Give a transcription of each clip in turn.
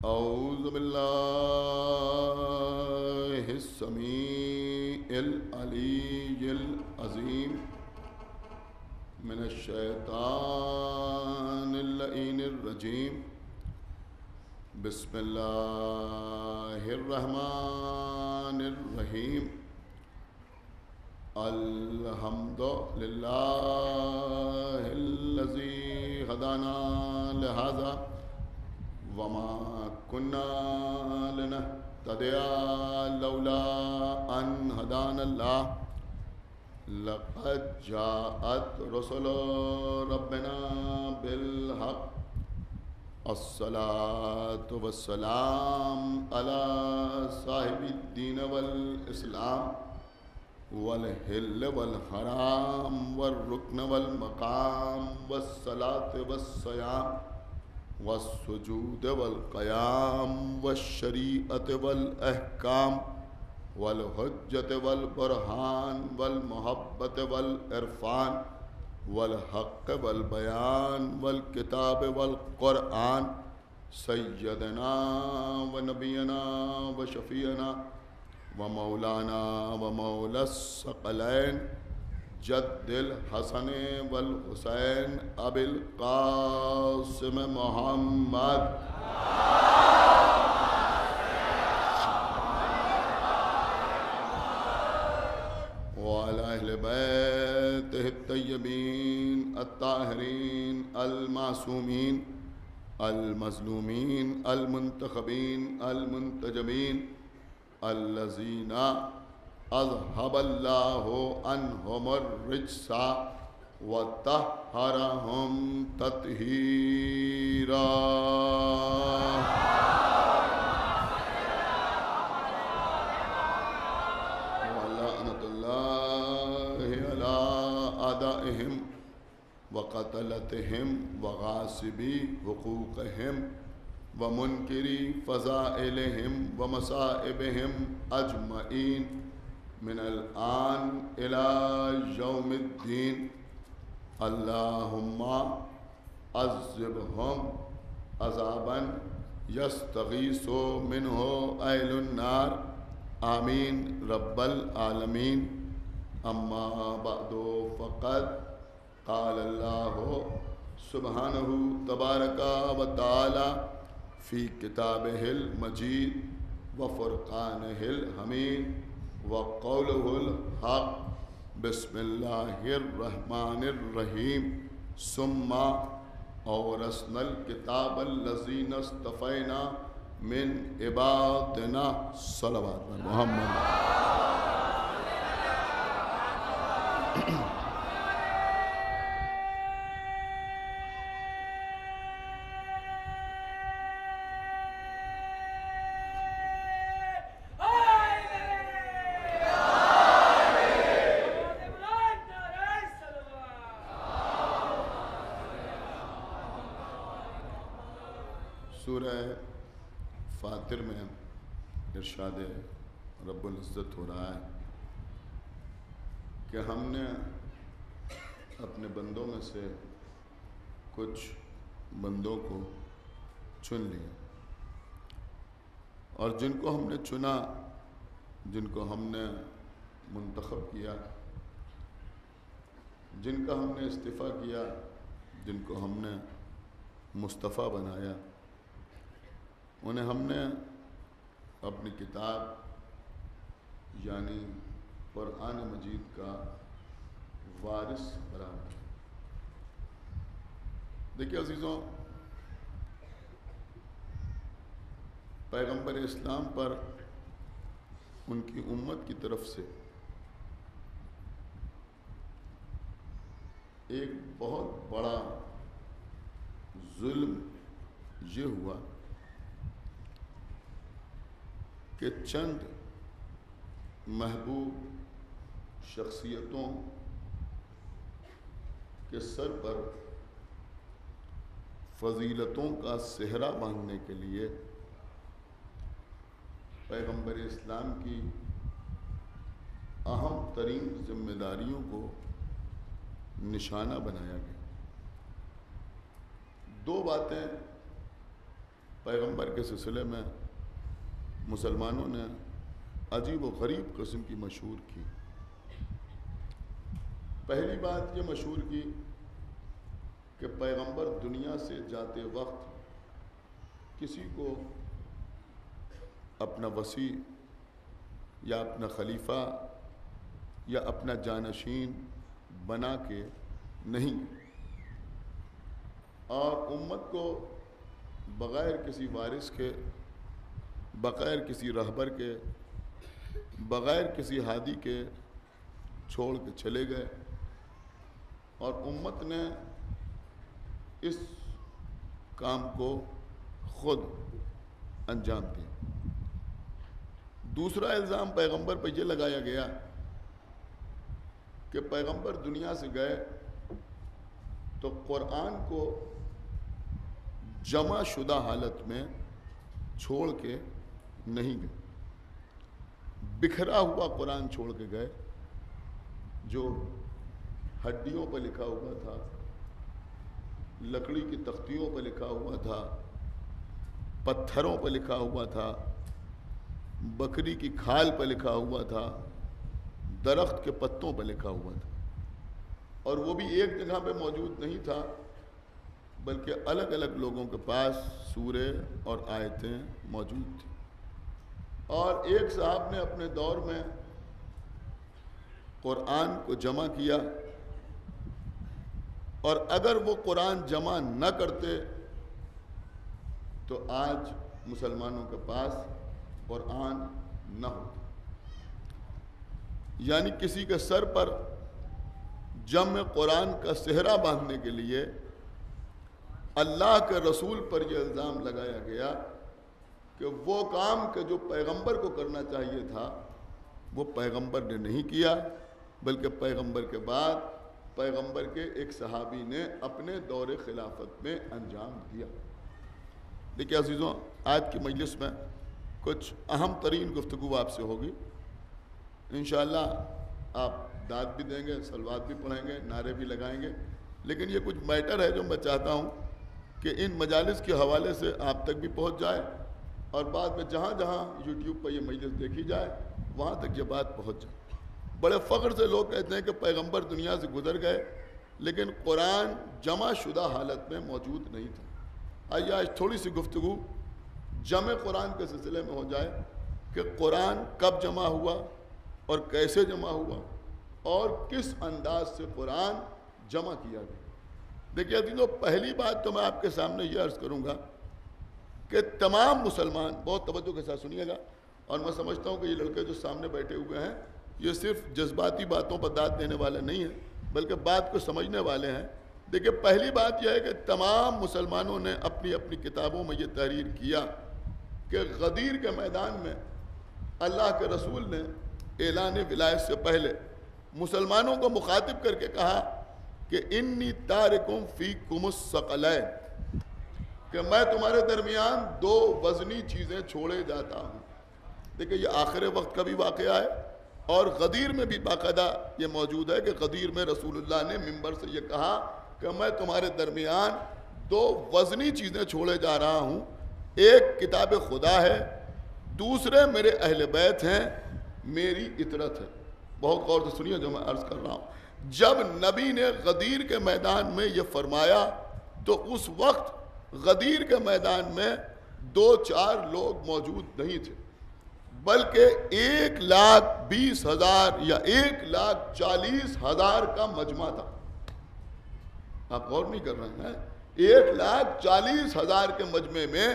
أعوذ بالله السميع العلي العظيم من الشيطان اللعين الرجيم. بسم الله الرحمن الرحيم. الحمد لله الذي هدانا لهذا وما كنا لنهتدي لولا أن هدانا الله. لقد جاءت رسل ربنا بالحق. الصلاة والسلام على صاحب الدين والإسلام والحل والحرام والركن والمقام والصلاة والصيام والسجود والقيام والشريعة والأحكام والحجة والبرهان والمحبة والعرفان والحق والبيان والكتاب والقرآن. سيدنا ونبينا وشفيعنا ومولانا ومولى الثقلين جد الحسن والحسين أبي القاسم محمد وعلى أهل بيته الطيبين الطاهرين المعصومين المظلومين المنتخبين المنتجبين الذين أذهب الله عنهم الرجس وطهرهم تطهيرا. ولعنة الله على أعدائهم وقتلتهم وغاصبي حقوقهم ومنكري فضائلهم ومصائبهم أجمعين من الآن إلى يوم الدين. اللهم عذبهم عذابا يستغيث منه أهل النار. آمين رب العالمين. أما بعد فقد قال الله سبحانه تبارك وتعالى في كتابه المجيد وفرقانه الحميد وقوله الحق. بسم الله الرحمن الرحيم. ثم أورثنا الكتاب الذين اصطفينا من عبادنا. صلوات محمد. سورہ فاتر میں ارشاد رب العزت ہو رہا ہے کہ ہم نے اپنے بندوں میں سے کچھ بندوں کو چن لیا، اور جن کو ہم نے چنا، جن کو ہم نے منتخب کیا، جن کا ہم نے استعفیٰ کیا، جن کو ہم نے مصطفیٰ بنایا، انہیں ہم نے اپنی کتاب یعنی قرآن مجید کا وارث قرار دیا۔ دیکھیے عزیزوں، پیغمبر اسلام پر ان کی امت کی طرف سے ایک بہت بڑا ظلم یہ ہوا کہ چند محبوب شخصیتوں کے سر پر فضیلتوں کا صحرا باندھنے کے لیے پیغمبر اسلام کی اہم ترین ذمہ داریوں کو نشانہ بنایا گیا۔ دو باتیں پیغمبر کے سلسلے میں مسلمانوں نے عجیب و غریب قسم کی مشہور کی. پہلی بات یہ مشہور کی کہ پیغمبر دنیا سے جاتے وقت کسی کو اپنا وصی یا اپنا خلیفہ یا اپنا جانشین بنا کے نہیں، اور امت کو بغیر کسی وارث کے، بغیر کسی رہبر کے، بغیر کسی ہادی کے چھوڑ کے چلے گئے، اور امت نے اس کام کو خود انجام دیا. دوسرا الزام پیغمبر پہ یہ لگایا گیا کہ پیغمبر دنیا سے گئے تو قرآن کو جمع شدہ حالت میں چھوڑ کے نہیں گئے، بکھرا ہوا قرآن چھوڑ کے گئے جو ہڈیوں پہ لکھا ہوا تھا، لکڑی کی تختیوں پہ لکھا ہوا تھا، پتھروں پہ لکھا ہوا تھا، بکری کی کھال پہ لکھا ہوا تھا، درخت کے پتوں پہ لکھا ہوا تھا، اور وہ بھی ایک جگہ پہ موجود نہیں تھا بلکہ الگ الگ لوگوں کے پاس سورے اور آیتیں موجود تھیں. اور ایک صاحب نے اپنے دور میں قرآن کو جمع کیا، اور اگر وہ قرآن جمع نہ کرتے تو آج مسلمانوں کے پاس قرآن نہ ہوتا. یعنی کسی کے سر پر جمع قرآن کا صحرا باندھنے کے لیے اللہ کے رسول پر یہ الزام لگایا گیا کہ وہ کام کہ جو پیغمبر کو کرنا چاہیے تھا وہ پیغمبر نے نہیں کیا، بلکہ پیغمبر کے بعد پیغمبر کے ایک صحابی نے اپنے دور خلافت میں انجام دیا. دیکھیں عزیزوں، آج کی مجلس میں کچھ اہم ترین گفتگو آپ سے ہوگی. انشاءاللہ آپ داد بھی دیں گے، صلوات بھی پڑھیں گے، نعرے بھی لگائیں گے، لیکن یہ کچھ میٹر ہے جو میں چاہتا ہوں کہ ان مجالس کے حوالے سے آپ تک بھی پہنچ جائے، اور بعد میں جہاں جہاں یوٹیوب پر یہ مجلس دیکھی جائے وہاں تک یہ بات پہنچ جائے. بڑے فخر سے لوگ کہتے ہیں کہ پیغمبر دنیا سے گزر گئے لیکن قرآن جمع شدہ حالت میں موجود نہیں تھا. آئیے آج تھوڑی سی گفتگو جمع قرآن کے سلسلے میں ہو جائے کہ قرآن کب جمع ہوا اور کیسے جمع ہوا اور کس انداز سے قرآن جمع کیا گیا. دیکھیے عزیزو، پہلی بات تو میں آپ کے سامنے یہ عرض کروں گا کہ تمام مسلمان بہت توجہ کے ساتھ سنیے گا، اور میں سمجھتا ہوں کہ یہ لڑکے جو سامنے بیٹھے ہوئے ہیں یہ صرف جذباتی باتوں پر داد دینے والے نہیں ہیں بلکہ بات کو سمجھنے والے ہیں. دیکھیے پہلی بات یہ ہے کہ تمام مسلمانوں نے اپنی اپنی کتابوں میں یہ تحریر کیا کہ غدیر کے میدان میں اللہ کے رسول نے اعلان ولایت سے پہلے مسلمانوں کو مخاطب کر کے کہا کہ انی تارکم فیکم الثقلین، کہ میں تمہارے درمیان دو وزنی چیزیں چھوڑے جاتا ہوں. دیکھیں یہ آخر وقت کا بھی واقعہ ہے، اور غدیر میں بھی باقاعدہ یہ موجود ہے کہ غدیر میں رسول اللہ نے منبر سے یہ کہا کہ میں تمہارے درمیان دو وزنی چیزیں چھوڑے جا رہا ہوں، ایک کتاب خدا ہے، دوسرے میرے اہل بیت ہیں، میری اطرت ہے. بہت غور سے سنیے جو میں عرض کر رہا ہوں. جب نبی نے غدیر کے میدان میں یہ فرمایا تو اس وقت غدیر کے میدان میں 2-4 لوگ موجود نہیں تھے بلکہ 1,20,000 یا 1,40,000 کا مجمع تھا. آپ غور نہیں کر رہے ہیں؟ 1,40,000 کے مجمع میں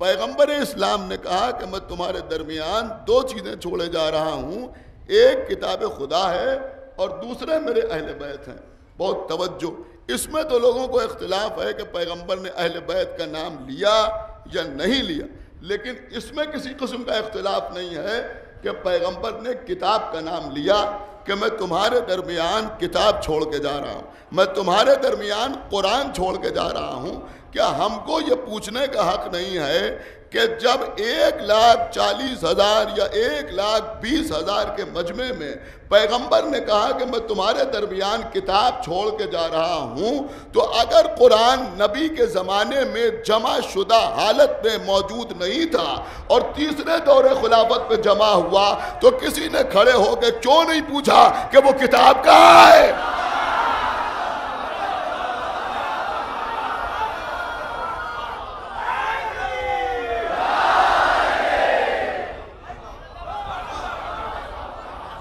پیغمبر اسلام نے کہا کہ میں تمہارے درمیان دو چیزیں چھوڑے جا رہا ہوں، ایک کتاب خدا ہے اور دوسرے میرے اہل بیت ہیں. بہت توجہ، اس میں تو لوگوں کو اختلاف ہے کہ پیغمبر نے اہل بیت کا نام لیا یا نہیں لیا، لیکن اس میں کسی قسم کا اختلاف نہیں ہے کہ پیغمبر نے کتاب کا نام لیا کہ میں تمہارے درمیان کتاب چھوڑ کے جا رہا ہوں، میں تمہارے درمیان قرآن چھوڑ کے جا رہا ہوں. کیا ہم کو یہ پوچھنے کا حق نہیں ہے کہ جب 1,40,000 یا 1,20,000 کے مجمع میں پیغمبر نے کہا کہ میں تمہارے درمیان کتاب چھوڑ کے جا رہا ہوں، تو اگر قرآن نبی کے زمانے میں جمع شدہ حالت میں موجود نہیں تھا اور تیسرے دور خلافت پہ جمع ہوا تو کسی نے کھڑے ہو کے کیوں نہیں پوچھا کہ وہ کتاب کہاں ہے؟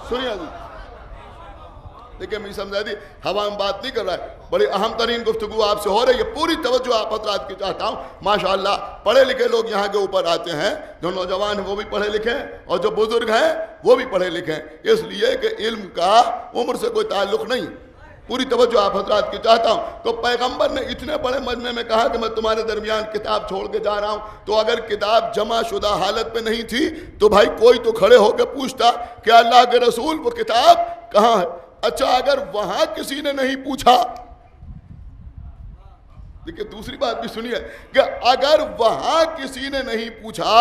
سنیے دیکھیں میری سمجھا دی، ہوا میں بات نہیں کر رہا ہے، بڑی اہم ترین گفتگو آپ سے ہو رہی ہے، پوری توجہ آپ حضرات کی چاہتا ہوں۔ ماشاءاللہ پڑھے لکھے لوگ یہاں کے اوپر آتے ہیں، جو نوجوان ہیں وہ بھی پڑھے لکھے ہیں اور جو بزرگ ہیں وہ بھی پڑھے لکھے ہیں، اس لیے کہ علم کا عمر سے کوئی تعلق نہیں۔ پوری توجہ آپ حضرات کی چاہتا ہوں۔ تو پیغمبر نے اتنے بڑے مجمع میں کہا کہ میں تمہارے درمیان کتاب چھوڑ کے جا رہا ہوں، تو اگر کتاب جمع شدہ حالت میں نہیں تھی تو بھائی کوئی تو کھڑے ہو کے پوچھتا کہ اللہ کے رسول وہ کتاب کہاں ہے؟ اچھا اگر وہاں کسی نے نہیں پوچھا، دیکھیں دوسری بات بھی سنیے کہ اگر وہاں کسی نے نہیں پوچھا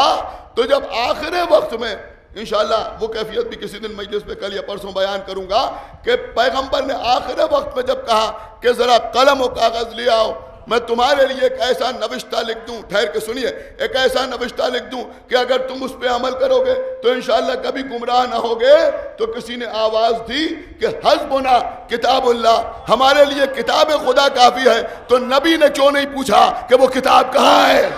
تو جب آخر وقت میں انشاءاللہ وہ کیفیت بھی کسی دن مجلس پہ کل یا پرسوں بیان کروں گا کہ پیغمبر نے آخر وقت میں جب کہا کہ ذرا قلم و کاغذ لے آؤ، میں تمہارے لیے ایک ایسا نوشتہ لکھ دوں، ٹھہر کے سنیے، ایک ایسا نوشتہ لکھ دوں کہ اگر تم اس پہ عمل کرو گے تو انشاءاللہ کبھی گمراہ نہ ہوگے، تو کسی نے آواز دی کہ حسبنا کتاب اللہ، ہمارے لیے کتاب خدا کافی ہے، تو نبی نے کیوں نہیں پوچھا کہ وہ کتاب کہاں ہے؟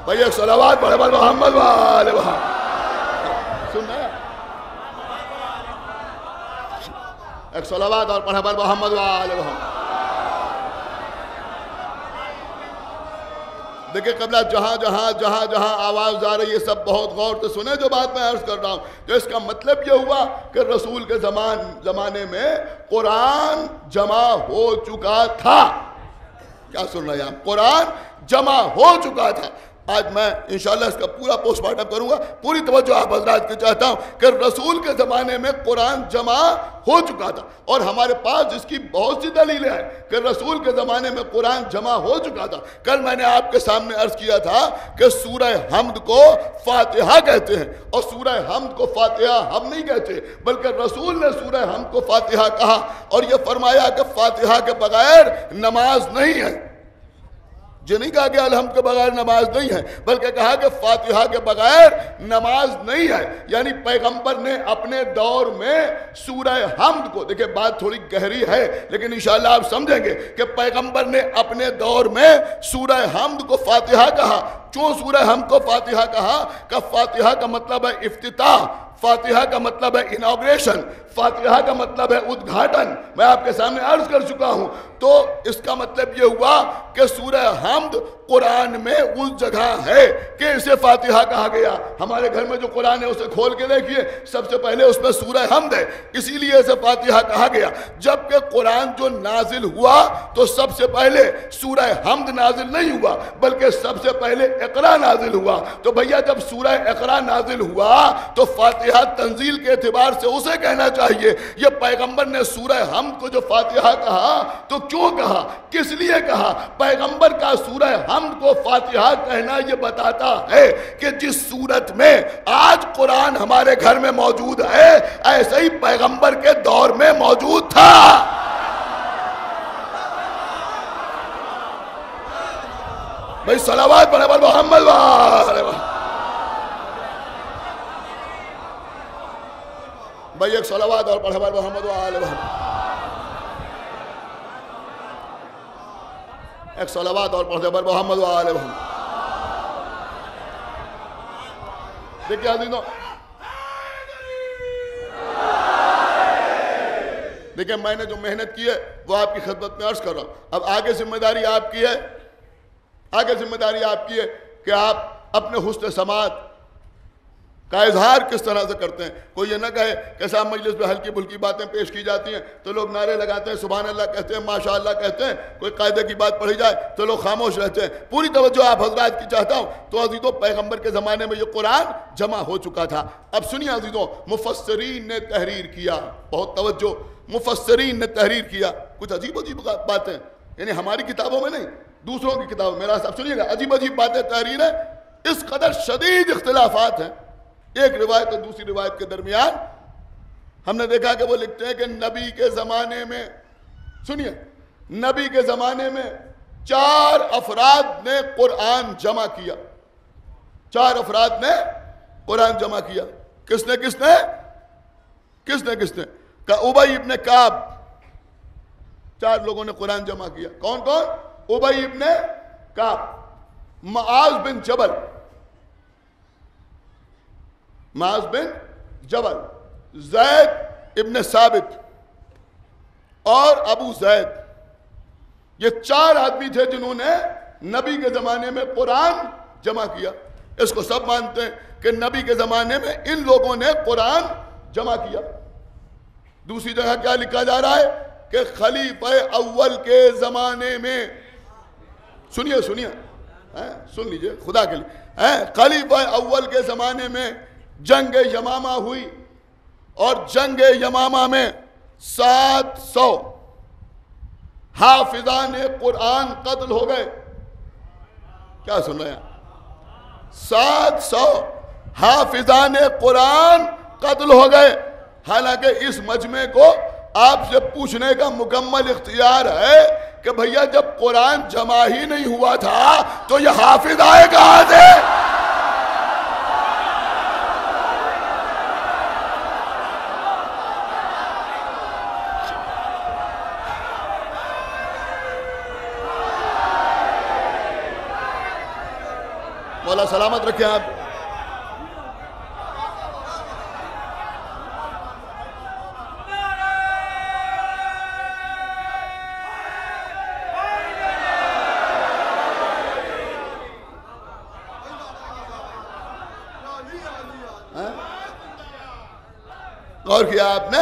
بھائی ایک صلوات پڑھے بل محمد وآل محمد، سننا ہے ایک صلوات اور پڑھے بل محمد وآل محمد۔ دیکھیں قبلہ جہاں جہاں آواز آ رہی ہے سب بہت غور سے سنیں جو بات میں عرض کر رہا ہوں، تو اس کا مطلب یہ ہوا کہ رسول کے زمانے میں قرآن جمع ہو چکا تھا۔ کیا سن رہے ہیں آپ؟ قرآن جمع ہو چکا تھا۔ آج میں انشاءاللہ اس کا پورا پوسٹ مارٹم کروں گا، پوری توجہ آپ حضرات کی چاہتا ہوں کہ رسول کے زمانے میں قرآن جمع ہو چکا تھا، اور ہمارے پاس جس کی بہت سی دلیلیں ہیں کہ رسول کے زمانے میں قرآن جمع ہو چکا تھا۔ کل میں نے آپ کے سامنے عرض کیا تھا کہ سورہ حمد کو فاتحہ کہتے ہیں، اور سورہ حمد کو فاتحہ ہم نہیں کہتے، بلکہ رسول نے سورہ حمد کو فاتحہ کہا اور یہ فرمایا کہ فاتحہ کے بغیر نماز نہیں ہے۔ جو نہیں کہا کہ الحمد کے بغیر نماز نہیں ہے، بلکہ کہا کہ فاتحہ کے بغیر نماز نہیں ہے، یعنی پیغمبر نے اپنے دور میں سورہ حمد کو، دیکھیں بات تھوڑی گہری ہے لیکن انشاءاللہ آپ سمجھیں گے کہ پیغمبر نے اپنے دور میں سورہ حمد کو فاتحہ کہا۔ کیوں سورہ حمد کو فاتحہ کہا؟ کہ فاتحہ کا مطلب ہے افتتاح، فاتحہ کا مطلب ہے انوگریشن، فاتحہ کا مطلب ہے ادگھاٹن، میں آپ کے سامنے عرض کر چکا ہوں۔ تو اس کا مطلب یہ ہوا کہ سورہ حمد قرآن میں اس جگہ ہے کہ اسے فاتحہ کہا گیا۔ ہمارے گھر میں جو قرآن ہے اسے کھول کے دیکھیے، سب سے پہلے اس میں سورہ حمد ہے، اسی لیے اسے فاتحہ کہا گیا۔ جبکہ قرآن جو نازل ہوا تو سب سے پہلے سورہ حمد نازل نہیں ہوا، بلکہ سب سے پہلے اقرا نازل ہوا۔ تو بھیا جب سورہ اقرا نازل ہوا تو فاتحہ تنزیل کے اعتبار سے اسے کہنا چاہیے۔ یہ پیغمبر نے سورہ حمد کو جو فاتحہ کہا تو کیوں کہا، کس لیے کہا؟ پیغمبر کا سورہ حمد کو فاتحہ کہنا یہ بتاتا ہے کہ جس صورت میں آج قرآن ہمارے گھر میں موجود ہے ایسے ہی پیغمبر کے دور میں موجود تھا۔ بھائی صلوات پڑھے بل محمد وآل محمد۔ بھائی ایک صلوات اور پڑھے بل محمد وآل محمد، ایک صلوات اور پڑھے بل محمد وآل محمد۔ دیکھیں عزیزوں، دیکھیں میں نے جو محنت کی ہے وہ آپ کی خدمت میں عرض کر رہا ہوں۔ اب آگے ذمہ داری آپ کی ہے، آگے ذمہ داری آپ کی ہے کہ آپ اپنے حسن سماعت کا اظہار کس طرح سے کرتے ہیں۔ کوئی یہ نہ کہے کہ صاحب مجلس میں ہلکی بھلکی باتیں پیش کی جاتی ہیں تو لوگ نعرے لگاتے ہیں، سبحان اللہ کہتے ہیں، ماشاء اللہ کہتے ہیں، کوئی قاعدے کی بات پڑھی جائے تو لوگ خاموش رہتے ہیں۔ پوری توجہ آپ حضرات کی چاہتا ہوں۔ تو عزیزوں پیغمبر کے زمانے میں یہ قرآن جمع ہو چکا تھا۔ اب سنیے عزیزوں، مفسرین نے تحریر کیا، بہت توجہ، مفسرین نے تحریر کیا۔ کچھ عجیب عجیب باتیں، یعنی ہماری کتابوں میں نہیں، دوسروں کی کتابوں میں. میرا صاحب سنیے گا، عجیب عجیب باتیں تحریر ہے. اس قدر شدید اختلافات ہیں ایک روایت اور دوسری روایت کے درمیان. ہم نے دیکھا کہ وہ لکھتے ہیں کہ نبی کے زمانے میں، سنیے، نبی کے زمانے میں 4 افراد نے قرآن جمع کیا. 4 افراد نے قرآن جمع کیا. کس نے کہ ابی ابن کعب. 4 لوگوں نے قرآن جمع کیا. کون؟ ابی ابن کعب، معاذ بن جبل، زید ابن ثابت اور ابو زید. یہ 4 آدمی تھے جنہوں نے نبی کے زمانے میں قرآن جمع کیا. اس کو سب مانتے ہیں کہ نبی کے زمانے میں ان لوگوں نے قرآن جمع کیا. دوسری جگہ کیا لکھا جا رہا ہے کہ خلیفہ اول کے زمانے میں، سنیے سن لیجئے خدا کے لیے، خلیفہ اول کے زمانے میں جنگ یمامہ ہوئی اور جنگ یمامہ میں 700 حافظان قرآن قتل ہو گئے. کیا سن رہے ہیں؟ 700 حافظان قرآن قتل ہو گئے. حالانکہ اس مجمع کو آپ سے پوچھنے کا مکمل اختیار ہے کہ بھیا جب قرآن جمع ہی نہیں ہوا تھا تو یہ حافظ آئے کہاں سے؟ مولا سلامت رکھیں آپ. غور کیا آپ نے؟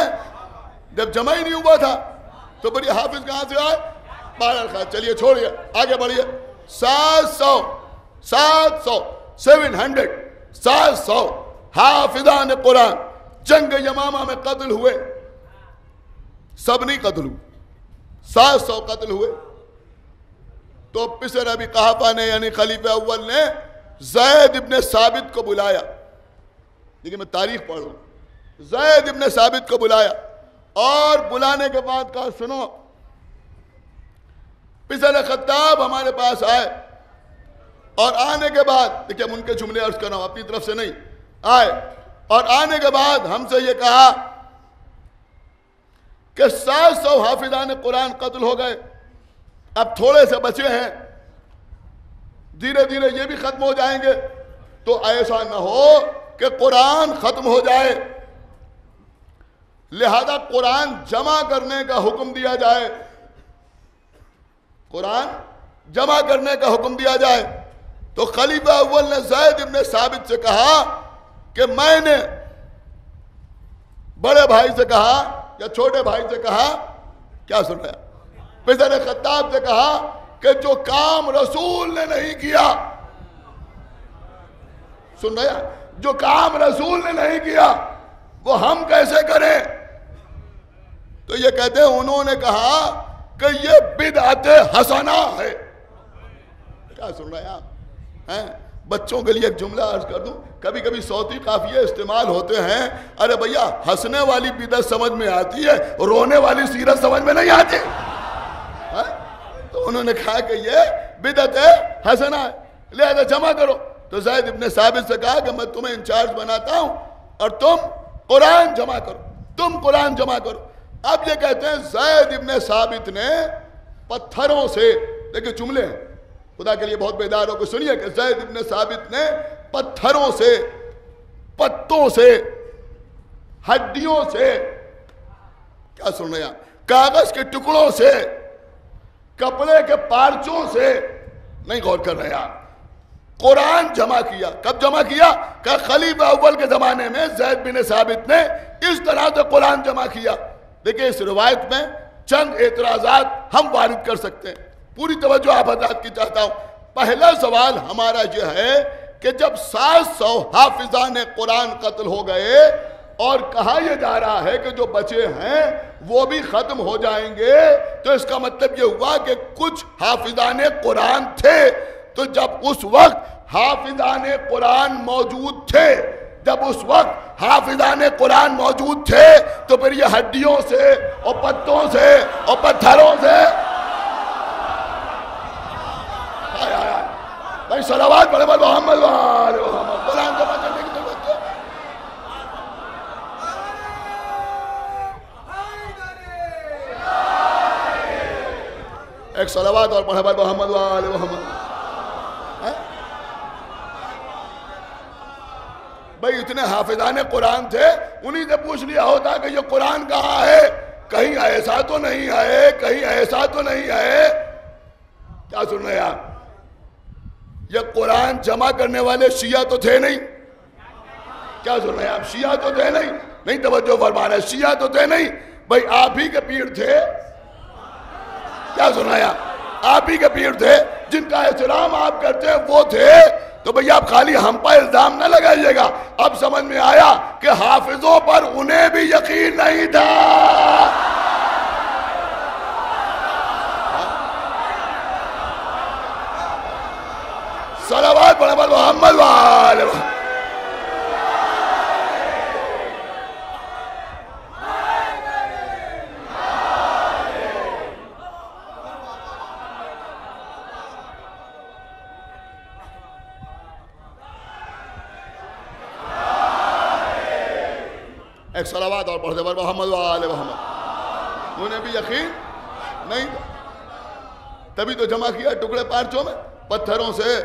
جب جمع ہی نہیں ہوا تھا تو بڑی حافظ کہاں سے آئے؟ بہرحال خیر چلیے چھوڑیے، آگے بڑھیے. 700 حافظان قرآن جنگ یمامہ میں قتل ہوئے. سب نہیں قتل ہوئے، 700 قتل ہوئے. تو پسر ابی قحافہ نے یعنی خلیفہ اول نے زید ابن ثابت کو بلایا. لیکن میں تاریخ پڑھ رہا ہوں. زید ابن ثابت کو بلایا اور بلانے کے بعد کہا سنو، پسر خطاب ہمارے پاس آئے اور آنے کے بعد، دیکھیں ان کے جملے عرض کر رہا ہوں اپنی طرف سے نہیں، آئے اور آنے کے بعد ہم سے یہ کہا کہ 700 حافظان قرآن قتل ہو گئے، اب تھوڑے سے بچے ہیں، دھیرے دھیرے یہ بھی ختم ہو جائیں گے، تو ایسا نہ ہو کہ قرآن ختم ہو جائے، لہذا قرآن جمع کرنے کا حکم دیا جائے. قرآن جمع کرنے کا حکم دیا جائے. تو خلیفہ اول نے زید ابن ثابت سے کہا کہ میں نے بڑے بھائی سے کہا یا چھوٹے بھائی سے کہا، کیا سن رہا ہے؟ پسر خطاب سے کہا کہ جو کام رسول نے نہیں کیا، سن رہے ہیں؟ جو کام رسول نے نہیں کیا وہ ہم کیسے کریں؟ تو یہ کہتے ہیں انہوں نے کہا کہ یہ بدعت حسنہ ہے. کیا سن رہے ہیں آپ؟ بچوں کے لیے ایک جملہ عرض کر دوں، کبھی کبھی صوتی قافیے استعمال ہوتے ہیں، ارے بھیا ہنسنے والی بدعت سمجھ میں آتی ہے، رونے والی سیرت سمجھ میں نہیں آتی. تو انہوں نے کہا کہ یہ بدعت حسنہ ہے، لہذا جمع کرو. تو زید ابن ثابت سے کہا کہ میں تمہیں انچارج بناتا ہوں اور تم قرآن جمع کرو. اب یہ کہتے ہیں زید ابن ثابت نے پتھروں سے، دیکھیں جملے ہیں، خدا کے لیے بہت بیدار ہو کے سنیے کہ زید ابن ثابت نے پتھروں سے، پتوں سے، ہڈیوں سے، کیا سن رہے ہیں، کاغذ کے ٹکڑوں سے، کپڑے کے پارچوں سے، نہیں غور کر رہے آپ، قرآن جمع کیا. کب جمع کیا؟ کہ خلیفہ اول کے زمانے میں زید بن ثابت نے اس طرح سے قرآن جمع کیا. دیکھیں اس روایت میں چند اعتراضات ہم وارد کر سکتے ہیں، پوری توجہ آپ حضرات کی چاہتا ہوں. پہلا سوال ہمارا یہ ہے کہ جب 700 حافظان قرآن قتل ہو گئے اور کہا یہ جا رہا ہے کہ جو بچے ہیں وہ بھی ختم ہو جائیں گے، تو اس کا مطلب یہ ہوا کہ کچھ حافظان قرآن تھے، تو جب اس وقت حافظان قرآن موجود تھے، جب اس وقت حافظان قرآن موجود تھے، تو پھر یہ ہڈیوں سے اور پتوں سے اور پتھروں سے بھائی صلوات پڑھے محمد وآل محمد قرآن جمع کرنے کی ضرورت ہے۔ ایک صلوات اور پڑھے محمد وآل محمد۔ بھئی اتنے حافظان قرآن تھے، انہی سے پوچھ لیا ہوتا کہ یہ قرآن کہاں ہے، کہیں ایسا تو نہیں ہے، کہیں ایسا تو نہیں ہے۔ کیا سن رہے ہیں آپ؟ یہ قرآن جمع کرنے والے شیعہ تو تھے نہیں؟ کیا سن رہے ہیں آپ؟ شیعہ تو تھے نہیں؟ نہیں توجہ فرما رہے، شیعہ تو تھے نہیں؟ بھئی آپ ہی کے پیر تھے، کیا سن رہے ہیں آپ ہی کے پیر تھے، جن کا احترام آپ کرتے ہیں وہ تھے، تو بھئی آپ خالی ہم پر الزام نہ لگائیے گا۔ اب سمجھ میں آیا کہ حافظوں پر انہیں بھی یقین نہیں تھا۔ صلوات پڑھے محمد وآل محمد۔ ایک صلوات اور پڑھتے پر محمد وآل محمد۔ انہیں بھی یقین نہیں تھا، تبھی تو جمع کیا ٹکڑے پارچوں میں، پتھروں سے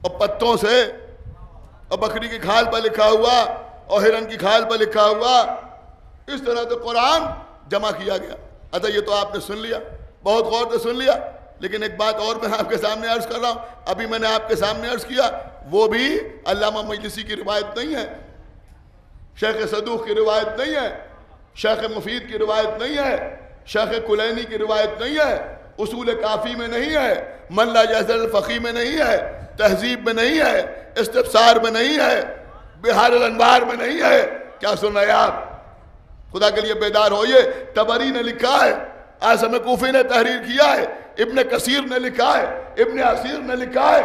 اور پتوں سے، اور بکری کی کھال پر لکھا ہوا اور ہرن کی کھال پر لکھا ہوا، اس طرح تو قرآن جمع کیا گیا۔ اچھا یہ تو آپ نے سن لیا، بہت غور سے سن لیا، لیکن ایک بات اور میں آپ کے سامنے عرض کر رہا ہوں، ابھی میں نے آپ کے سامنے عرض کیا، وہ بھی علامہ مجلسی کی روایت نہیں ہے، شیخ صدوق کی روایت نہیں ہے، شیخ مفید کی روایت نہیں ہے، شیخ کلینی کی روایت نہیں ہے، اصول کافی میں نہیں ہے، من لا یزل الفقی میں نہیں ہے، تہذیب میں نہیں ہے، استفسار میں نہیں ہے، بہار الانوار میں نہیں ہے۔ کیا سن رہے ہیں آپ؟ خدا کے لیے بیدار ہوئیے۔ طبری نے لکھا ہے، عاصم کوفی نے تحریر کیا ہے، ابن کثیر نے لکھا ہے، ابن عثیر نے لکھا ہے۔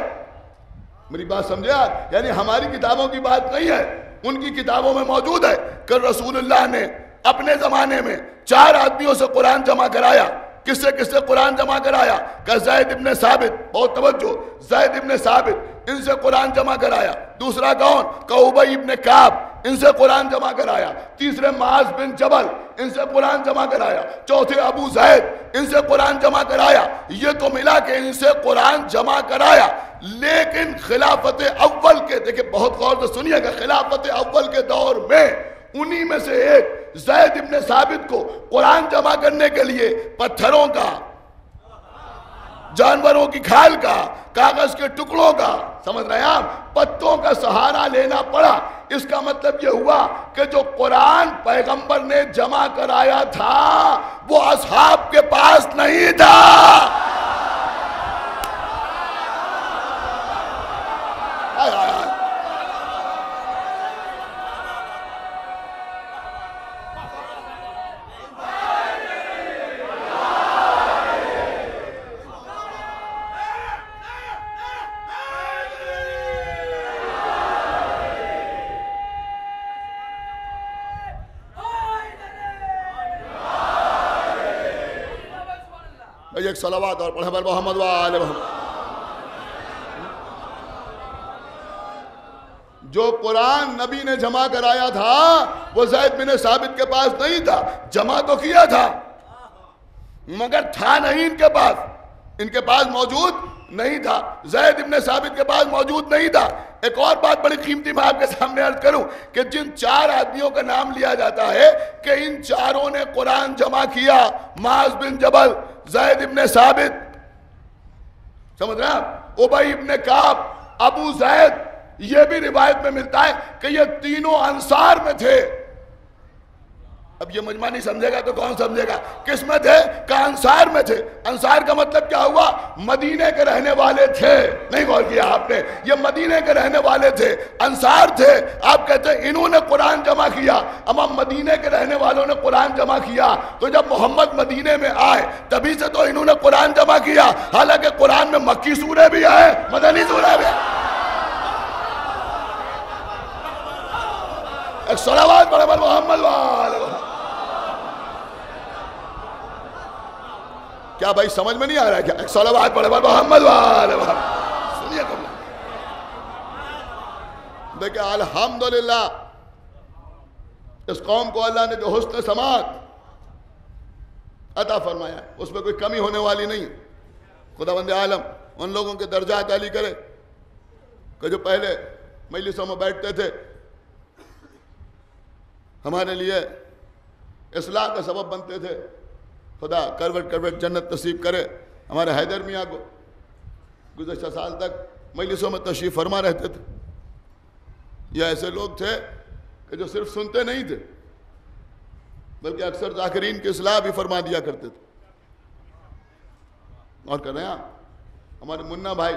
میری بات سمجھے آپ؟ یعنی ہماری کتابوں کی بات نہیں ہے، ان کی کتابوں میں موجود ہے کہ رسول اللہ نے اپنے زمانے میں 4 آدمیوں سے قرآن جمع کرایا۔ کس سے قرآن جمع کرایا؟ کہ زید ابن ثابت، بہت توجہ، زید ابن ثابت، ان سے قرآن جمع کرایا۔ دوسرا کون؟ کہ ابی ابن کعب، ان سے قرآن جمع کرایا۔ تیسرے معاذ بن جبل، ان سے قرآن جمع کرایا۔ چوتھے ابو زید، ان سے قرآن جمع کرایا۔ یہ تو ملا کہ ان سے قرآن جمع کرایا، لیکن خلافت اول کے، دیکھیں بہت غور سے سنیے گا، خلافت اول کے دور میں انہی میں سے ایک زید ابن ثابت کو قرآن جمع کرنے کے لیے پتھروں کا، جانوروں کی کھال کا، کاغذ کے ٹکڑوں کا، سمجھ رہے ہیں آپ، پتوں کا سہارا لینا پڑا۔ اس کا مطلب یہ ہوا کہ جو قرآن پیغمبر نے جمع کرایا تھا وہ اصحاب کے پاس نہیں تھا۔ ایک صلوات اور پڑھے پر محمد وآل محمد۔ جو قرآن نبی نے جمع کرایا تھا وہ زید بن ثابت کے پاس نہیں تھا، جمع تو کیا تھا مگر تھا نہیں ان کے پاس، ان کے پاس موجود نہیں تھا، زید بن ثابت کے پاس موجود نہیں تھا۔ ایک اور بات بڑی قیمتی میں آپ کے سامنے عرض کروں کہ جن 4 آدمیوں کا نام لیا جاتا ہے کہ ان چاروں نے قرآن جمع کیا، معاذ بن جبل، زید ابن ثابت، سمجھ رہے ہیں آپ، ابی ابن کعب، ابو زید، یہ بھی روایت میں ملتا ہے کہ یہ تینوں انصار میں تھے۔ اب یہ مجمع نہیں سمجھے گا تو کون سمجھے گا؟ کس میں تھے؟ کہ انصار میں تھے۔ انصار کا مطلب کیا ہوا؟ مدینے کے رہنے والے تھے۔ نہیں غور کیا آپ نے؟ یہ مدینے کے رہنے والے تھے، انصار تھے۔ آپ کہتے ہیں انہوں نے قرآن جمع کیا، اما مدینے کے رہنے والوں نے قرآن جمع کیا، تو جب محمد مدینے میں آئے تبھی سے تو انہوں نے قرآن جمع کیا، حالانکہ قرآن میں مکی سورے بھی آئے، مدنی سورے بھی آئے۔ ایک صلوات پڑھے بر محمد وآلہ محمد۔ کیا بھائی سمجھ میں نہیں آ رہا ہے کیا؟ ایک صلوات پڑھے بر محمد وآلہ محمد۔ سنیے قبلہ دیکھیں الحمدللہ اس قوم کو اللہ نے جو حسن سماعت عطا فرمایا ہے اس میں کوئی کمی ہونے والی نہیں۔ خداوند عالم ان لوگوں کے درجات عالی کرے کہ جو پہلے مجلسوں میں بیٹھتے تھے، ہمارے لیے اصلاح کا سبب بنتے تھے۔ خدا کروٹ کروٹ جنت نصیب کرے۔ ہمارے حیدر میاں کو گزشتہ سال تک مجلسوں میں تشریف فرما رہتے تھے۔ یہ ایسے لوگ تھے کہ جو صرف سنتے نہیں تھے بلکہ اکثر ذاکرین کی اصلاح بھی فرما دیا کرتے تھے۔ اور کر رہے ہیں ہمارے منا بھائی،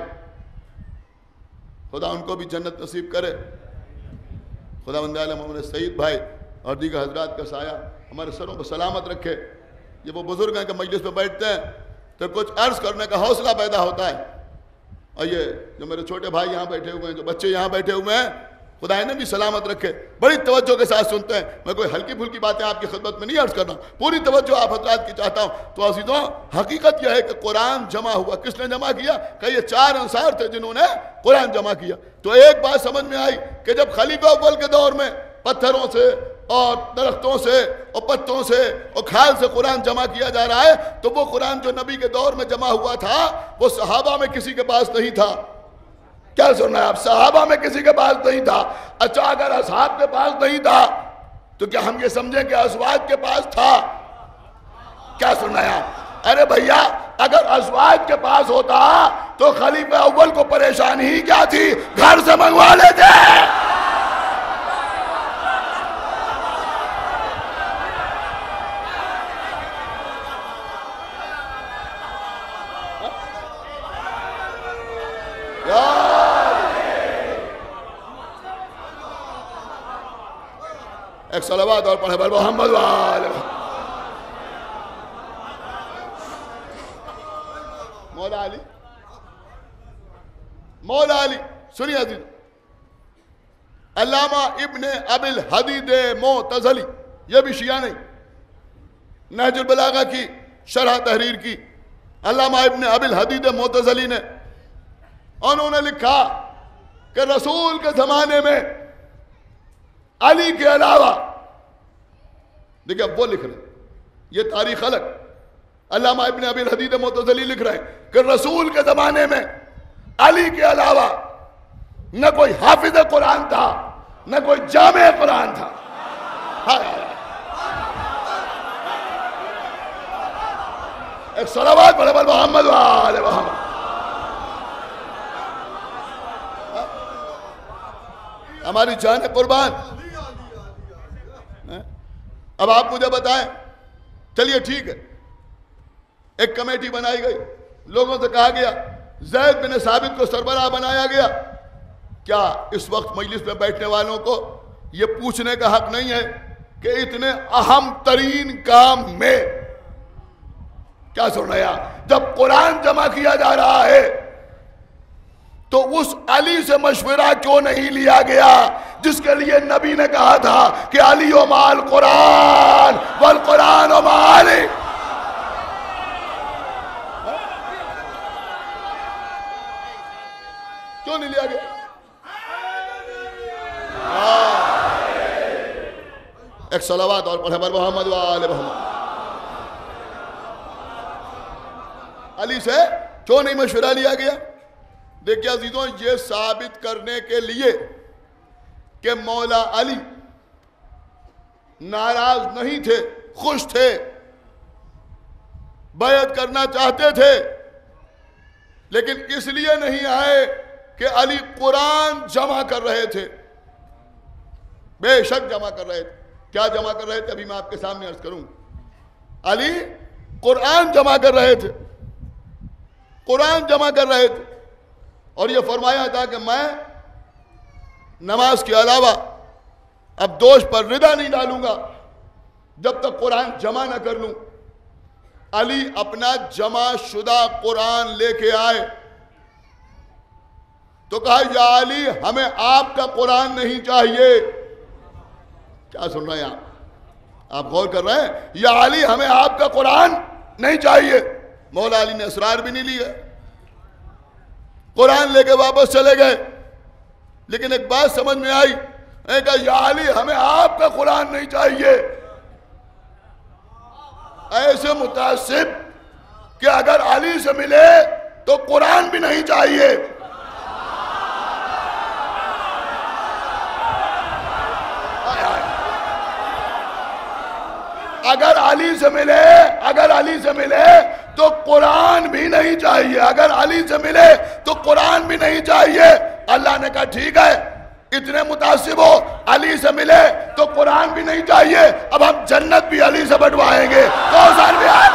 خدا ان کو بھی جنت نصیب کرے۔ خداوند عالم ہمارے سعید بھائی اور دیگر حضرات کا سایہ ہمارے سروں پر سلامت رکھے۔ یہ وہ بزرگ ہیں کہ مجلس میں بیٹھتے ہیں تو کچھ عرض کرنے کا حوصلہ پیدا ہوتا ہے۔ اور یہ جو میرے چھوٹے بھائی یہاں بیٹھے ہوئے ہیں، جو بچے یہاں بیٹھے ہوئے ہیں، خدا انہیں بھی سلامت رکھے، بڑی توجہ کے ساتھ سنتے ہیں۔ میں کوئی ہلکی پھلکی باتیں آپ کی خدمت میں نہیں عرض کرنا، پوری توجہ آپ حضرات کی چاہتا ہوں۔ تو عزیزوں حقیقت یہ ہے کہ قرآن جمع ہوا، کس نے جمع کیا؟ کہ یہ 4 انصار تھے جنہوں نے قرآن جمع کیا۔ تو ایک بات سمجھ میں آئی کہ جب خلیفہ اول کے دور میں پتھروں سے اور درختوں سے اور پتوں سے اور کھال سے قرآن جمع کیا جا رہا ہے، تو وہ قرآن جو نبی کے دور میں جمع ہوا تھا وہ صحابہ میں کسی کے پاس نہیں تھا۔ کیا سننا ہے آپ؟ صحابہ میں کسی کے پاس نہیں تھا۔ اچھا اگر اصحاب کے پاس نہیں تھا تو کیا ہم یہ سمجھیں کہ ازواج کے پاس تھا؟ کیا سننا ہے آپ؟ ارے بھیا اگر ازواج کے پاس ہوتا تو خلیفہ اول کو پریشانی ہی کیا تھی؟ گھر سے منگوا لیتے۔ ایک صلوات اور پڑھے بر محمد وآلہ محمد۔ مولا علی، مولا علی سنیے عزیز، علامہ ابن ابی الحدید معتزلی، یہ بھی شیعہ نہیں، نہج البلاغہ کی شرح تحریر کی علامہ ابن ابی الحدید معتزلی نے، انہوں نے لکھا کہ رسول کے زمانے میں علی کے علاوہ، دیکھیں اب وہ لکھ رہے ہیں، یہ تاریخ الگ، علامہ ابن ابی الحدید معتزلی لکھ رہے ہیں کہ رسول کے زمانے میں علی کے علاوہ نہ کوئی حافظ قرآن تھا نہ کوئی جامع قرآن تھا۔ ایک صلوات پڑھے بر محمد وآلہ محمد۔ ہماری جان قربان۔ اب آپ مجھے بتائیں، چلیے ٹھیک ہے، ایک کمیٹی بنائی گئی، لوگوں سے کہا گیا زید بن ثابت کو سربراہ بنایا گیا، کیا اس وقت مجلس میں بیٹھنے والوں کو یہ پوچھنے کا حق نہیں ہے کہ اتنے اہم ترین کام میں، کیا سن رہے ہیں، جب قرآن جمع کیا جا رہا ہے تو اس علی سے مشورہ کیوں نہیں لیا گیا جس کے لیے نبی نے کہا تھا کہ علی و مع القرآن والقرآن و مع علی؟ کیوں نہیں لیا گیا؟ ایک صلوات اور پڑھے بر محمد وآلہ محمد۔ علی سے کیوں نہیں مشورہ لیا گیا؟ دیکھیں عزیزوں، یہ ثابت کرنے کے لیے کہ مولا علی ناراض نہیں تھے، خوش تھے، بیعت کرنا چاہتے تھے، لیکن اس لیے نہیں آئے کہ علی قرآن جمع کر رہے تھے، بے شک جمع کر رہے تھے۔ کیا جمع کر رہے تھے؟ ابھی میں آپ کے سامنے عرض کروں. علی قرآن جمع کر رہے تھے، قرآن جمع کر رہے تھے، اور یہ فرمایا تھا کہ میں نماز کے علاوہ اب دوش پر ردا نہیں ڈالوں گا جب تک قرآن جمع نہ کر لوں. علی اپنا جمع شدہ قرآن لے کے آئے تو کہا یا علی ہمیں آپ کا قرآن نہیں چاہیے. کیا سن رہے ہیں آپ غور کر رہے ہیں؟ یا علی ہمیں آپ کا قرآن نہیں چاہیے. مولا علی نے اسرار بھی نہیں لیا، قرآن لے کے واپس چلے گئے. لیکن ایک بات سمجھ میں آئی، کہا یا علی ہمیں آپ کا قرآن نہیں چاہیے. ایسے متعصب کہ اگر علی سے ملے تو قرآن بھی نہیں چاہیے. اگر علی سے ملے تو قرآن بھی نہیں چاہیے، اگر علی سے ملے تو قرآن بھی نہیں چاہیے. اللہ نے کہا ٹھیک ہے، اتنے متعصب ہو، علی سے ملے تو قرآن بھی نہیں چاہیے، اب ہم جنت بھی علی سے بٹوائیں گے. کوثر بھی آئے.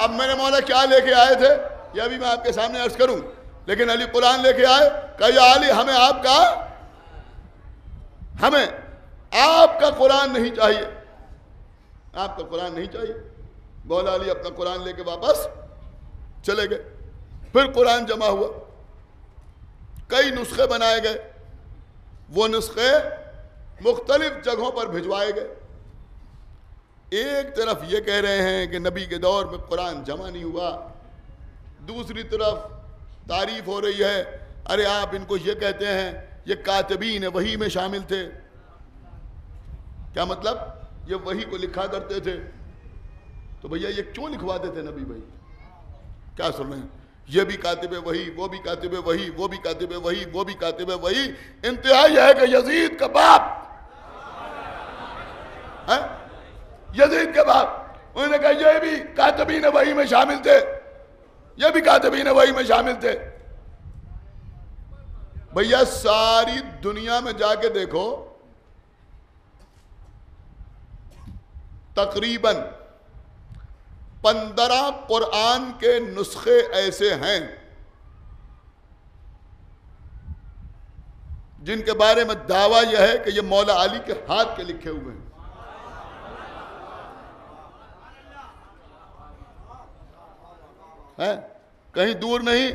اب میرے مولا کیا لے کے آئے تھے یہ ابھی میں آپ کے سامنے عرض کروں، لیکن علی قرآن لے کے آئے. کہا یا علی ہمیں آپ کا قرآن نہیں چاہیے، آپ کا قرآن نہیں چاہیے. مولا علی اپنا قرآن لے کے واپس چلے گئے. پھر قرآن جمع ہوا، کئی نسخے بنائے گئے، وہ نسخے مختلف جگہوں پر بھجوائے گئے. ایک طرف یہ کہہ رہے ہیں کہ نبی کے دور میں قرآن جمع نہیں ہوا، دوسری طرف تعریف ہو رہی ہے ارے آپ ان کو یہ کہتے ہیں یہ کاتبین وحی میں شامل تھے. کیا مطلب؟ یہ وحی کو لکھا کرتے تھے. تو بھیا یہ کیوں لکھواتے تھے نبی بھائی؟ کیا سن رہے ہیں؟ یہ بھی کاتب وحی، وہ بھی کاتب وحی، وہ بھی کاتب وحی، وہ بھی کاتب وحی. انتہا یہ ہے کہ یزید کا باپ یزید کے باپ انہوں نے کہا یہ بھی کاتبین وحی میں شامل تھے، یہ بھی کاتبین وحی میں شامل تھے. بھیا ساری دنیا میں جا کے دیکھو، تقریباً 15 قرآن کے نسخے ایسے ہیں جن کے بارے میں دعویٰ یہ ہے کہ یہ مولا علی کے ہاتھ کے لکھے ہوئے ہیں. کہیں دور نہیں،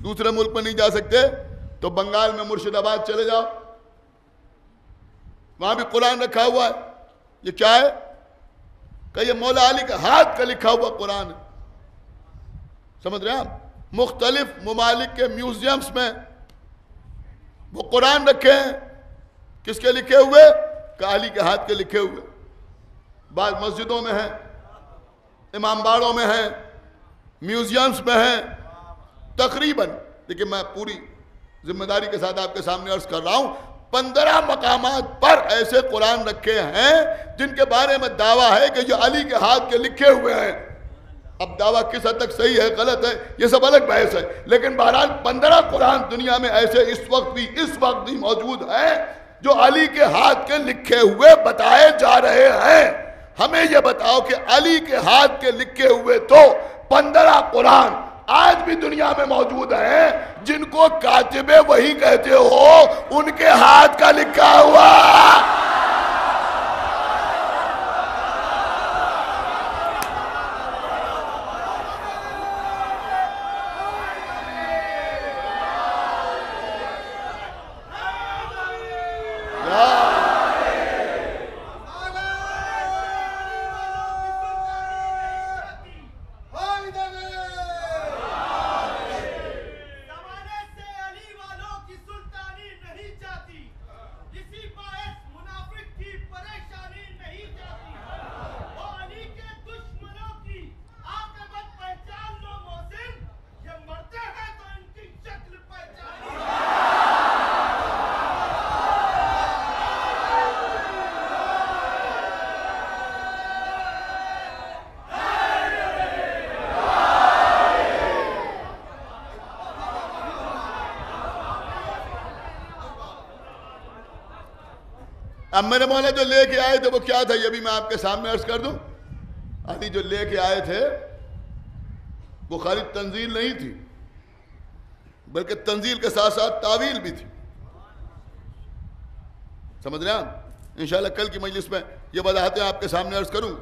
دوسرے ملک میں نہیں جا سکتے تو بنگال میں مرشد آباد چلے جاؤ، وہاں بھی قرآن رکھا ہوا ہے. یہ کیا ہے؟ کہ یہ مولا علی کا ہاتھ کا لکھا ہوا قرآن ہے. سمجھ رہے ہیں آپ؟ مختلف ممالک کے میوزیمز میں وہ قرآن رکھے ہیں. کس کے لکھے ہوئے؟ کہ علی کے ہاتھ کے لکھے ہوئے. بعض مسجدوں میں ہیں، امام باڑوں میں ہیں، میوزیمز میں ہیں. تقریباً لیکن میں پوری ذمہ داری کے ساتھ آپ کے سامنے عرض کر رہا ہوں 15 مقامات پر ایسے قرآن رکھے ہیں جن کے بارے میں دعویٰ ہے کہ یہ علی کے ہاتھ کے لکھے ہوئے ہیں. اب دعویٰ کس حد تک صحیح ہے غلط ہے یہ سب الگ بحث ہے، لیکن بہرحال 15 قرآن دنیا میں ایسے اس وقت بھی موجود ہیں جو علی کے ہاتھ کے لکھے ہوئے بتائے جا رہے ہیں. ہمیں یہ بتاؤ کہ علی کے ہاتھ کے لکھے ہوئے تو 15 قرآن آج بھی دنیا میں موجود ہیں جن کو کاتب وحی کہتے ہو، ان کے ہاتھ کا لکھا ہوا اب میرے مولا جو لے کے آئے تھے وہ کیا تھا، یہ بھی میں آپ کے سامنے عرض کر دوں. علی جو لے کے آئے تھے وہ خالی تنزیل نہیں تھی، بلکہ تنزیل کے ساتھ ساتھ تعویل بھی تھی. سمجھ رہے ہیں آپ؟ انشاءاللہ کل کی مجلس میں یہ وضاحتیں آپ کے سامنے عرض کروں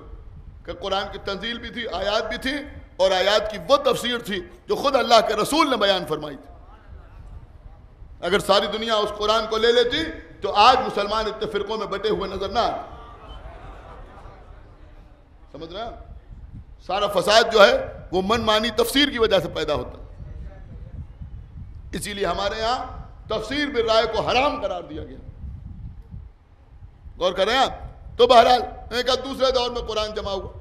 کہ قرآن کی تنزیل بھی تھی، آیات بھی تھی، اور آیات کی وہ تفسیر تھی جو خود اللہ کے رسول نے بیان فرمائی تھی. اگر ساری دنیا اس قرآن کو لے لیتی تو آج مسلمان اتنے فرقوں میں بٹے ہوئے نظر نہ آتے. سمجھ رہے ہیں؟ سارا فساد جو ہے وہ من مانی تفسیر کی وجہ سے پیدا ہوتا ہے. اسی لیے ہمارے یہاں تفسیر بالرائے کو حرام قرار دیا گیا. غور کریں آپ. تو بہرحال ایک دوسرے دور میں قرآن جمع ہوا.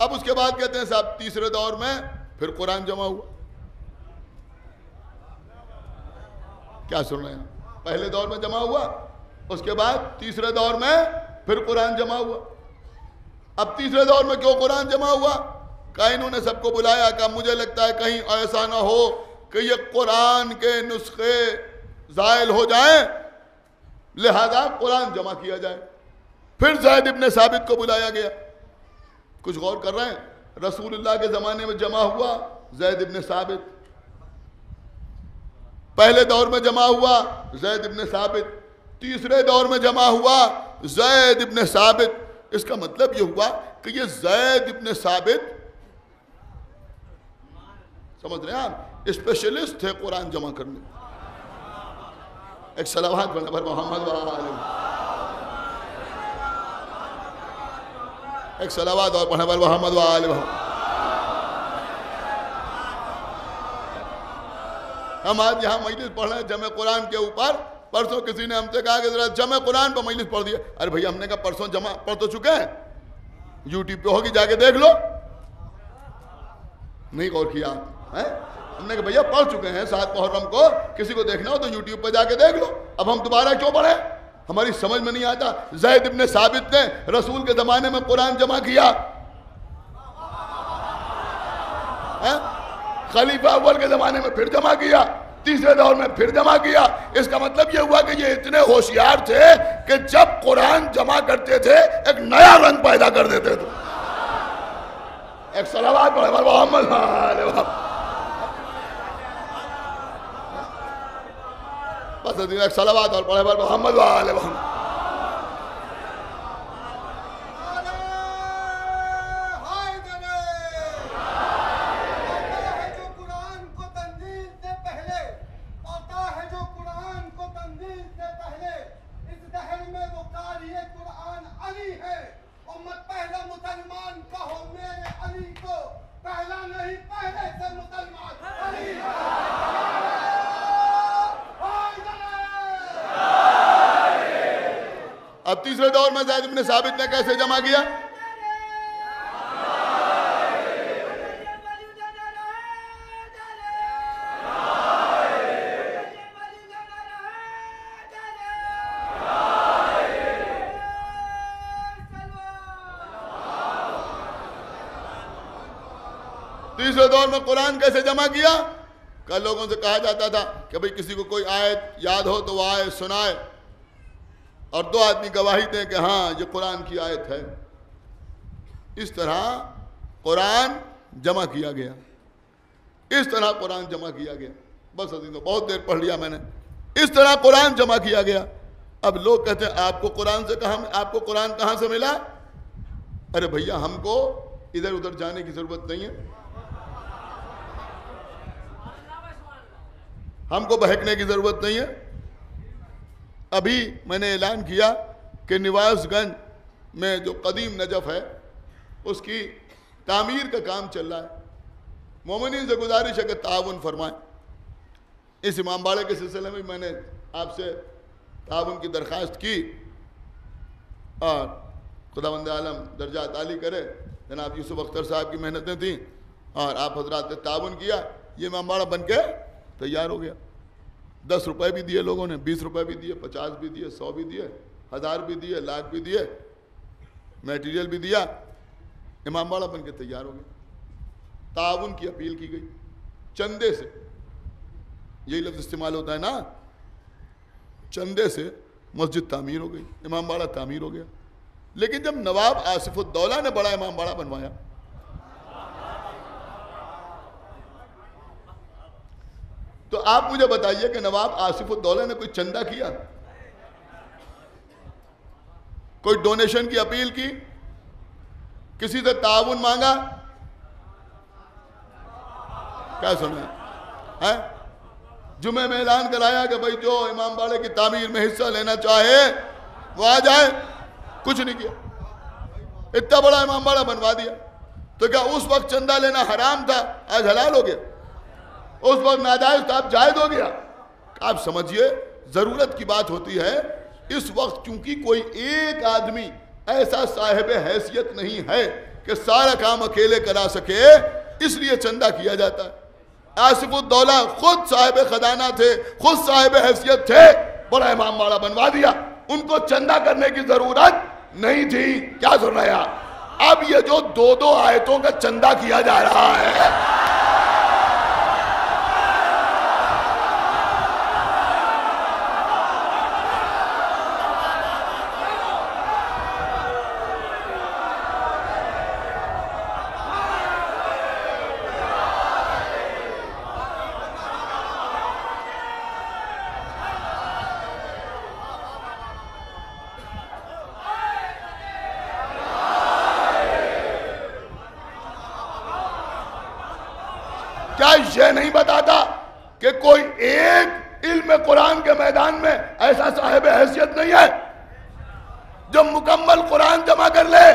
اب اس کے بعد کہتے ہیں صاحب تیسرے دور میں پھر قرآن جمع ہوا. کیا سن رہے ہیں؟ پہلے دور میں جمع ہوا، اس کے بعد تیسرے دور میں پھر قرآن جمع ہوا. اب تیسرے دور میں کیوں قرآن جمع ہوا؟ کہ انہوں نے سب کو بلایا کہ مجھے لگتا ہے کہیں ایسا نہ ہو کہ یہ قرآن کے نسخے زائل ہو جائیں، لہذا قرآن جمع کیا جائے. پھر زید ابن ثابت کو بلایا گیا. کچھ غور کر رہے ہیں؟ رسول اللہ کے زمانے میں جمع ہوا زید ابن ثابت، پہلے دور میں جمع ہوا زید ابن ثابت، تیسرے دور میں جمع ہوا زید ابن ثابت. اس کا مطلب یہ ہوا کہ یہ زید ابن ثابت، سمجھ رہے ہیں آپ، اسپیشلسٹ تھے قرآن جمع کرنے. ایک صلوات پڑھنا پر محمد وآلہ، ایک صلوات اور پڑھنا پر محمد وآلہ. ہم آج یہاں مجلس پڑھ رہے ہیں جمع قرآن کے اوپر. پرسوں کسی نے ہم سے کہا کہ ذرا جمع قرآن پر مجلس پڑھ دیا. ارے بھئی ہم نے کہا پرسوں جمع پڑھ تو چکے ہیں، یوٹیوب پہ ہوگی، جا کے دیکھ لو. نہیں غور کیا ہم نے کہا بھیا پڑھ چکے ہیں 7 محرم کو، کسی کو دیکھنا ہو تو یوٹیوب پہ جا کے دیکھ لو. اب ہم دوبارہ کیوں پڑھیں؟ ہماری سمجھ میں نہیں آتا. زید ابن ثابت نے رسول کے زمانے میں قرآن جمع کیا، خلیفہ اول کے زمانے میں پھر جمع کیا، تیسرے دور میں پھر جمع کیا. اس کا مطلب یہ ہوا کہ یہ اتنے ہوشیار تھے کہ جب قرآن جمع کرتے تھے ایک نیا رنگ پیدا کر دیتے تھے. ایک صلوات پڑھے پر محمد وآلہ. بس ایک صلوات اور پڑھے پر محمد وآلہ. اب تیسرے دور میں زید ابن ثابت نے کیسے جمع کیا؟ تیسرے دور میں قرآن کیسے جمع کیا؟ کل لوگوں سے کہا جاتا تھا کہ بھئی کسی کو کوئی آیت یاد ہو تو وہ آیت سنائے اور 2 آدمی گواہی دیں کہ ہاں یہ قرآن کی آیت ہے. اس طرح قرآن جمع کیا گیا. اس طرح قرآن جمع کیا گیا. بس عزیزوں بہت دیر پڑھ لیا میں نے. اس طرح قرآن جمع کیا گیا. اب لوگ کہتے ہیں آپ کو قرآن سے آپ کو قرآن کہاں سے ملا؟ ارے بھیا ہم کو ادھر ادھر جانے کی ضرورت نہیں ہے, ہم کو بہکنے کی ضرورت نہیں ہے. ابھی میں نے اعلان کیا کہ نواز گنج میں جو قدیم نجف ہے اس کی تعمیر کا کام چل رہا ہے. مومنین سے گزارش ہے کہ تعاون فرمائیں. اس امام باڑے کے سلسلے میں میں نے آپ سے تعاون کی درخواست کی, اور خداوند عالم درجات عالی کرے, جناب یوسف اختر صاحب کی محنتیں تھیں اور آپ حضرات نے تعاون کیا, یہ امام باڑہ بن کے تیار ہو گیا. 10 روپے بھی دیے لوگوں نے, 20 روپے بھی دیے, 50 بھی دیے, 100 بھی دیے, 1000 بھی دیے, لاکھ بھی دیے, میٹیریل بھی دیا, امام باڑہ بن کے تیار ہو گیا. تعاون کی اپیل کی گئی, چندے سے, یہی لفظ استعمال ہوتا ہے نا, چندے سے مسجد تعمیر ہو گئی, امام باڑہ تعمیر ہو گیا. لیکن جب نواب آصف الدولہ نے بڑا امام باڑہ بنوایا تو آپ مجھے بتائیے کہ نواب آصف الدولہ نے کوئی چندہ کیا, کوئی ڈونیشن کی اپیل کی, کسی سے تعاون مانگا؟ کیا سنا ہے؟ جمعے میں اعلان کرایا کہ بھائی جو امام باڑے کی تعمیر میں حصہ لینا چاہے وہ آ جائے, کچھ نہیں کیا. اتنا بڑا امام باڑہ بنوا دیا. تو کیا اس وقت چندہ لینا حرام تھا, آج حلال ہو گیا؟ اس وقت ناجائز تھا, اب جائز ہو گیا؟ آپ سمجھئے ضرورت کی بات ہوتی ہے. اس وقت چونکہ کوئی ایک آدمی ایسا صاحب حیثیت نہیں ہے کہ سارا کام اکیلے کرا سکے, اس لیے چندہ کیا جاتا ہے. آصف الدولہ خود صاحب خزانہ تھے, خود صاحب حیثیت تھے, بڑا امام باڑہ بنوا دیا. ان کو چندہ کرنے کی ضرورت نہیں تھی. کیا سن رہے ہیں؟ اب یہ جو 2 آیتوں کا چندہ کیا جا رہا ہے, کیا یہ نہیں بتاتا کہ کوئی ایک علم قرآن کے میدان میں ایسا صاحب حیثیت نہیں ہے جو مکمل قرآن جمع کر لے؟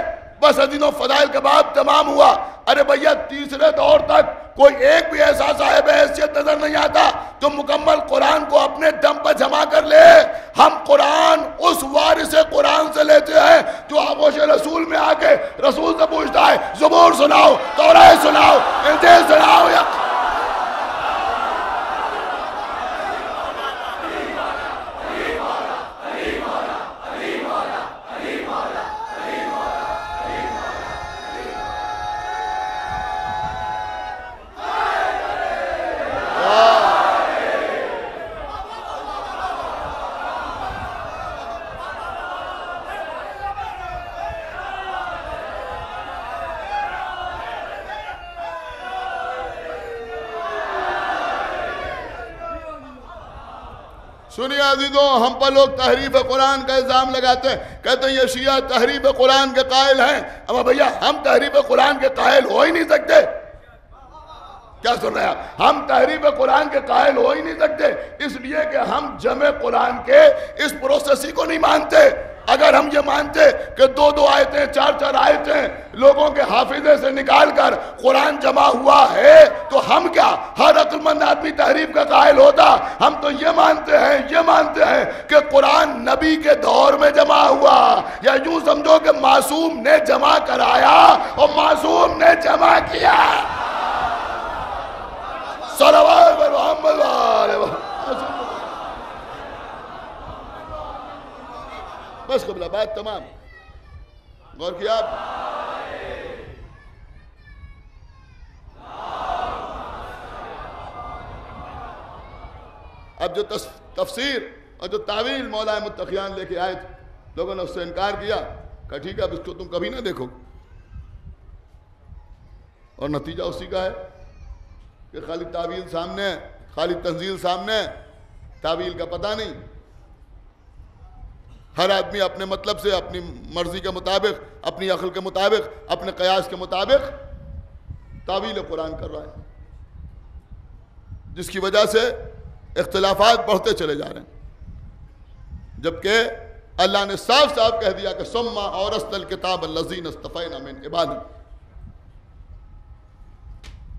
بس عزیزوں فضائل کا باب تمام ہوا. ارے بھیا تیسرے دور تک کوئی ایک بھی ایسا صاحب حیثیت نظر نہیں آتا جو مکمل قرآن کو اپنے دم پر جمع کر لے. ہم قرآن اس وارث قرآن سے لیتے ہیں جو آغوش رسول میں آ کے رسول سے پوچھتا ہے زبور سناؤ, تورات سناؤ, انجیل سناؤ. یا سنیے عزیزوں, ہم پر لوگ تحریف قرآن کا الزام لگاتے ہیں, کہتے ہیں یہ شیعہ تحریف قرآن کے قائل ہیں. اب بھیا ہم تحریف قرآن کے قائل ہو ہی نہیں سکتے. کیا سن رہے ہیں؟ ہم تحریف قرآن کے قائل ہو ہی نہیں سکتے, اس لیے کہ ہم جمع قرآن کے اس پروسیسی کو نہیں مانتے. اگر ہم یہ مانتے کہ 2 آیتیں 4 آیتیں لوگوں کے حافظے سے نکال کر قرآن جمع ہوا ہے تو ہم کیا ہر عقل مند آدمی تحریف کا قائل ہوتا. ہم تو یہ مانتے ہیں کہ قرآن نبی کے دور میں جمع ہوا, یا یوں سمجھو کہ معصوم نے جمع کرایا اور معصوم نے جمع کیا. صلوات محمد وآلہ محمد. بس قبلہ بات تمام. غور کیا آپ؟ اب جو تفسیر اور جو تعویل مولا متقیان لے کے آئے تھے, لوگوں نے اس سے انکار کیا, کہا ٹھیک ہے اب اس کو تم کبھی نہ دیکھو, اور نتیجہ اسی کا ہے. کہ خالی تعویل سامنے ہے، خالی تنزیل سامنے ہے، تعویل کا پتہ نہیں. ہر آدمی اپنے مطلب سے، اپنی مرضی کے مطابق، اپنی عقل کے مطابق، اپنے قیاس کے مطابق تعویل قرآن کر رہا ہے، جس کی وجہ سے اختلافات بڑھتے چلے جا رہے ہیں. جبکہ اللہ نے صاف صاف کہہ دیا کہ ثم اورثنا الکتاب الذین اصطفینا من عبادنا،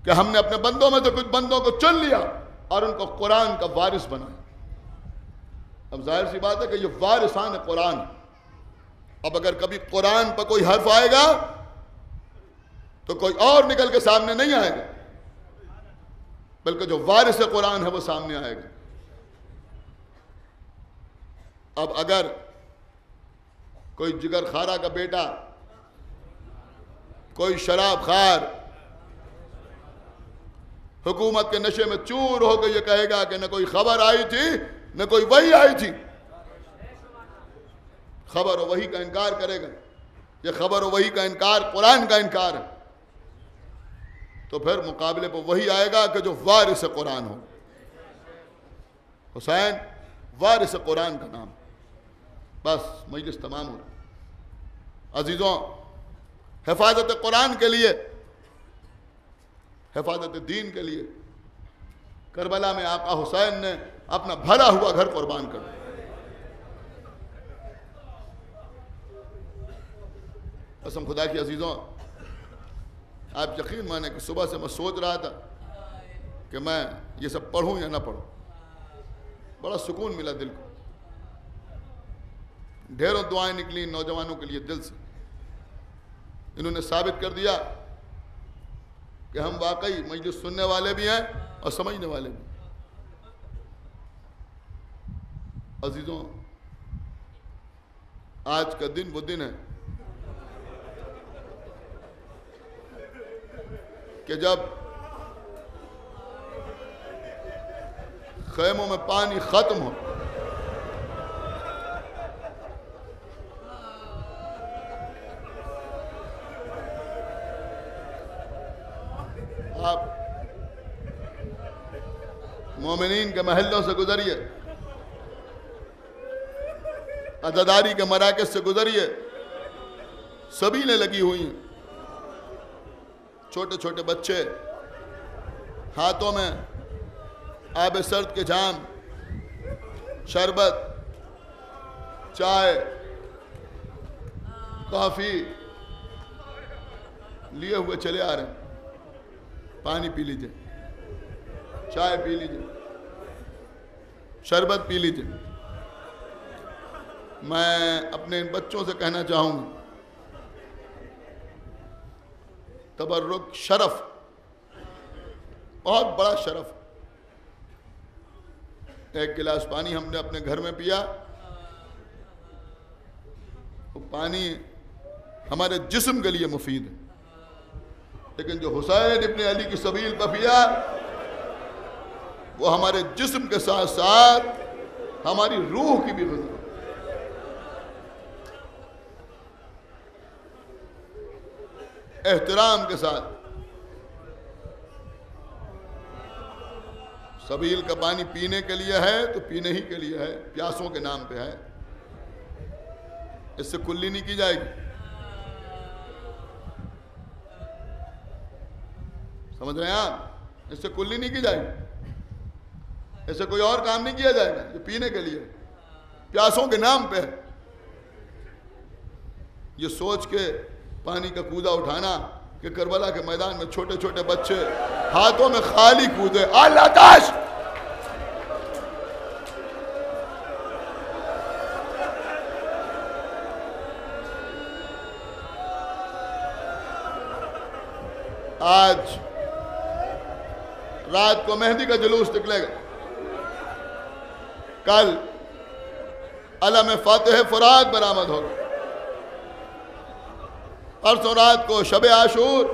کہ ہم نے اپنے بندوں میں سے کچھ بندوں کو چن لیا اور ان کو قرآن کا وارث بنایا. اب ظاہر سی بات ہے کہ یہ وارثان قرآن. اب اگر کبھی قرآن پر کوئی حرف آئے گا تو کوئی اور نکل کے سامنے نہیں آئے گا، بلکہ جو وارث قرآن ہے وہ سامنے آئے گا. اب اگر کوئی جگر خارہ کا بیٹا، کوئی شراب خار حکومت کے نشے میں چور ہو کے یہ کہے گا کہ نہ کوئی خبر آئی تھی نہ کوئی وحی آئی تھی، خبر و وحی کا انکار کرے گا، یہ خبر و وحی کا انکار قرآن کا انکار ہے، تو پھر مقابلے پر وہی آئے گا کہ جو وارث قرآن ہو. حسین وارث قرآن کا نام. بس مجلس تمام ہو رہا. عزیزوں، حفاظت قرآن کے لیے، حفاظت دین کے لیے کربلا میں آقا حسین نے اپنا بھرا ہوا گھر قربان کر دیا. قسم خدا کی عزیزوں، آپ یقین مانیں کہ صبح سے میں سوچ رہا تھا کہ میں یہ سب پڑھوں یا نہ پڑھوں. بڑا سکون ملا دل کو. ڈھیروں دعائیں نکلی نوجوانوں کے لیے دل سے. انہوں نے ثابت کر دیا کہ ہم واقعی مجلس سننے والے بھی ہیں اور سمجھنے والے بھی. عزیزوں، آج کا دن وہ دن ہے کہ جب خیموں میں پانی ختم ہو، آپ مومنین کے محلوں سے گزریے، عزاداری کے مراکز سے گزریے، سبیلیں لگی ہوئی ہیں. چھوٹے چھوٹے بچے ہاتھوں میں آب سرد کے جام، شربت، چائے، کافی لیے ہوئے چلے آ رہے ہیں. پانی پی لیجئے، چائے پی لیجئے، شربت پی لیجئے. میں اپنے ان بچوں سے کہنا چاہوں گا، تبرک شرف، بہت بڑا شرف. ایک گلاس پانی ہم نے اپنے گھر میں پیا، وہ پانی ہمارے جسم کے لیے مفید ہے، لیکن جو حسین ابن علی کی سبیل پر پیا وہ ہمارے جسم کے ساتھ ساتھ ہماری روح کی بھی غذا. احترام کے ساتھ سبیل کا پانی پینے کے لیے ہے تو پینے ہی کے لیے ہے، پیاسوں کے نام پہ ہے. اس سے کلی نہیں کی جائے گی. سمجھ رہے ہیں آپ؟ اس سے کلی نہیں کی جائے گی، اس سے کوئی اور کام نہیں کیا جائے گا. یہ پینے کے لیے، پیاسوں کے نام پہ ہے. یہ سوچ کے پانی کا کوزہ اٹھانا کہ کربلا کے میدان میں چھوٹے چھوٹے بچے ہاتھوں میں خالی کودے، اللہ تاش. آج رات کو مہندی کا جلوس نکلے گا، کل علم فاتح فرات برآمد ہوگا، پرسوں رات کو شب عاشور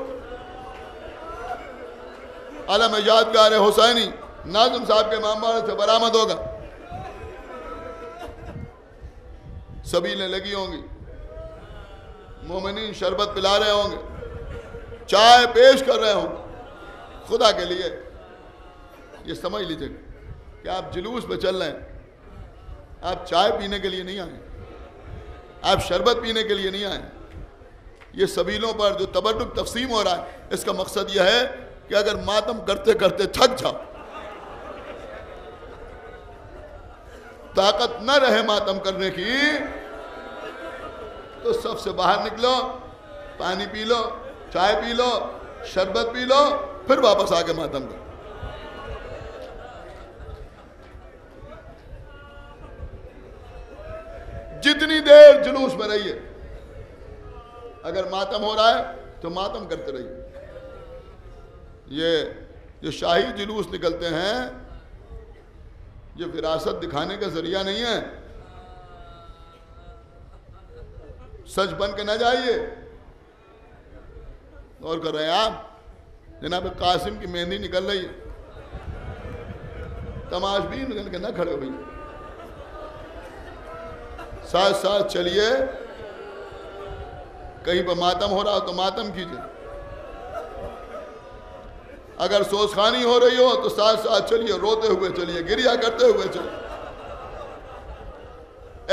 علم یادگار حسینی ناظم صاحب کے امامبارے سے برآمد ہوگا. سبیلیں لگی ہوں گی، مومنین شربت پلا رہے ہوں گے، چائے پیش کر رہے ہوں گے. خدا کے لیے یہ سمجھ لیجئے کہ آپ جلوس پہ چل رہے ہیں، آپ چائے پینے کے لیے نہیں آئے، آپ شربت پینے کے لیے نہیں آئے. یہ سبیلوں پر جو تبرک تقسیم ہو رہا ہے، اس کا مقصد یہ ہے کہ اگر ماتم کرتے کرتے تھک جاؤ، طاقت نہ رہے ماتم کرنے کی، تو سب سے باہر نکلو، پانی پی لو، چائے پی لو، شربت پی لو، پھر واپس آ کے ماتم کرو. جتنی دیر جلوس میں رہیے، اگر ماتم ہو رہا ہے تو ماتم کرتے رہیے. یہ جو شاہی جلوس نکلتے ہیں، یہ وراثت دکھانے کا ذریعہ نہیں ہے. سچ بن کے نہ جائیے. اور کر رہے ہیں آپ، جناب قاسم کی مہندی نکل رہی ہے، تماش بھی نکل کے نہ کھڑے ہو بھائی، ساتھ ساتھ چلیے. کہیں پہ ماتم ہو رہا ہو تو ماتم کیجئے، اگر سوزخانی ہو رہی ہو تو ساتھ ساتھ چلیے، روتے ہوئے چلیے، گریہ کرتے ہوئے چلیے.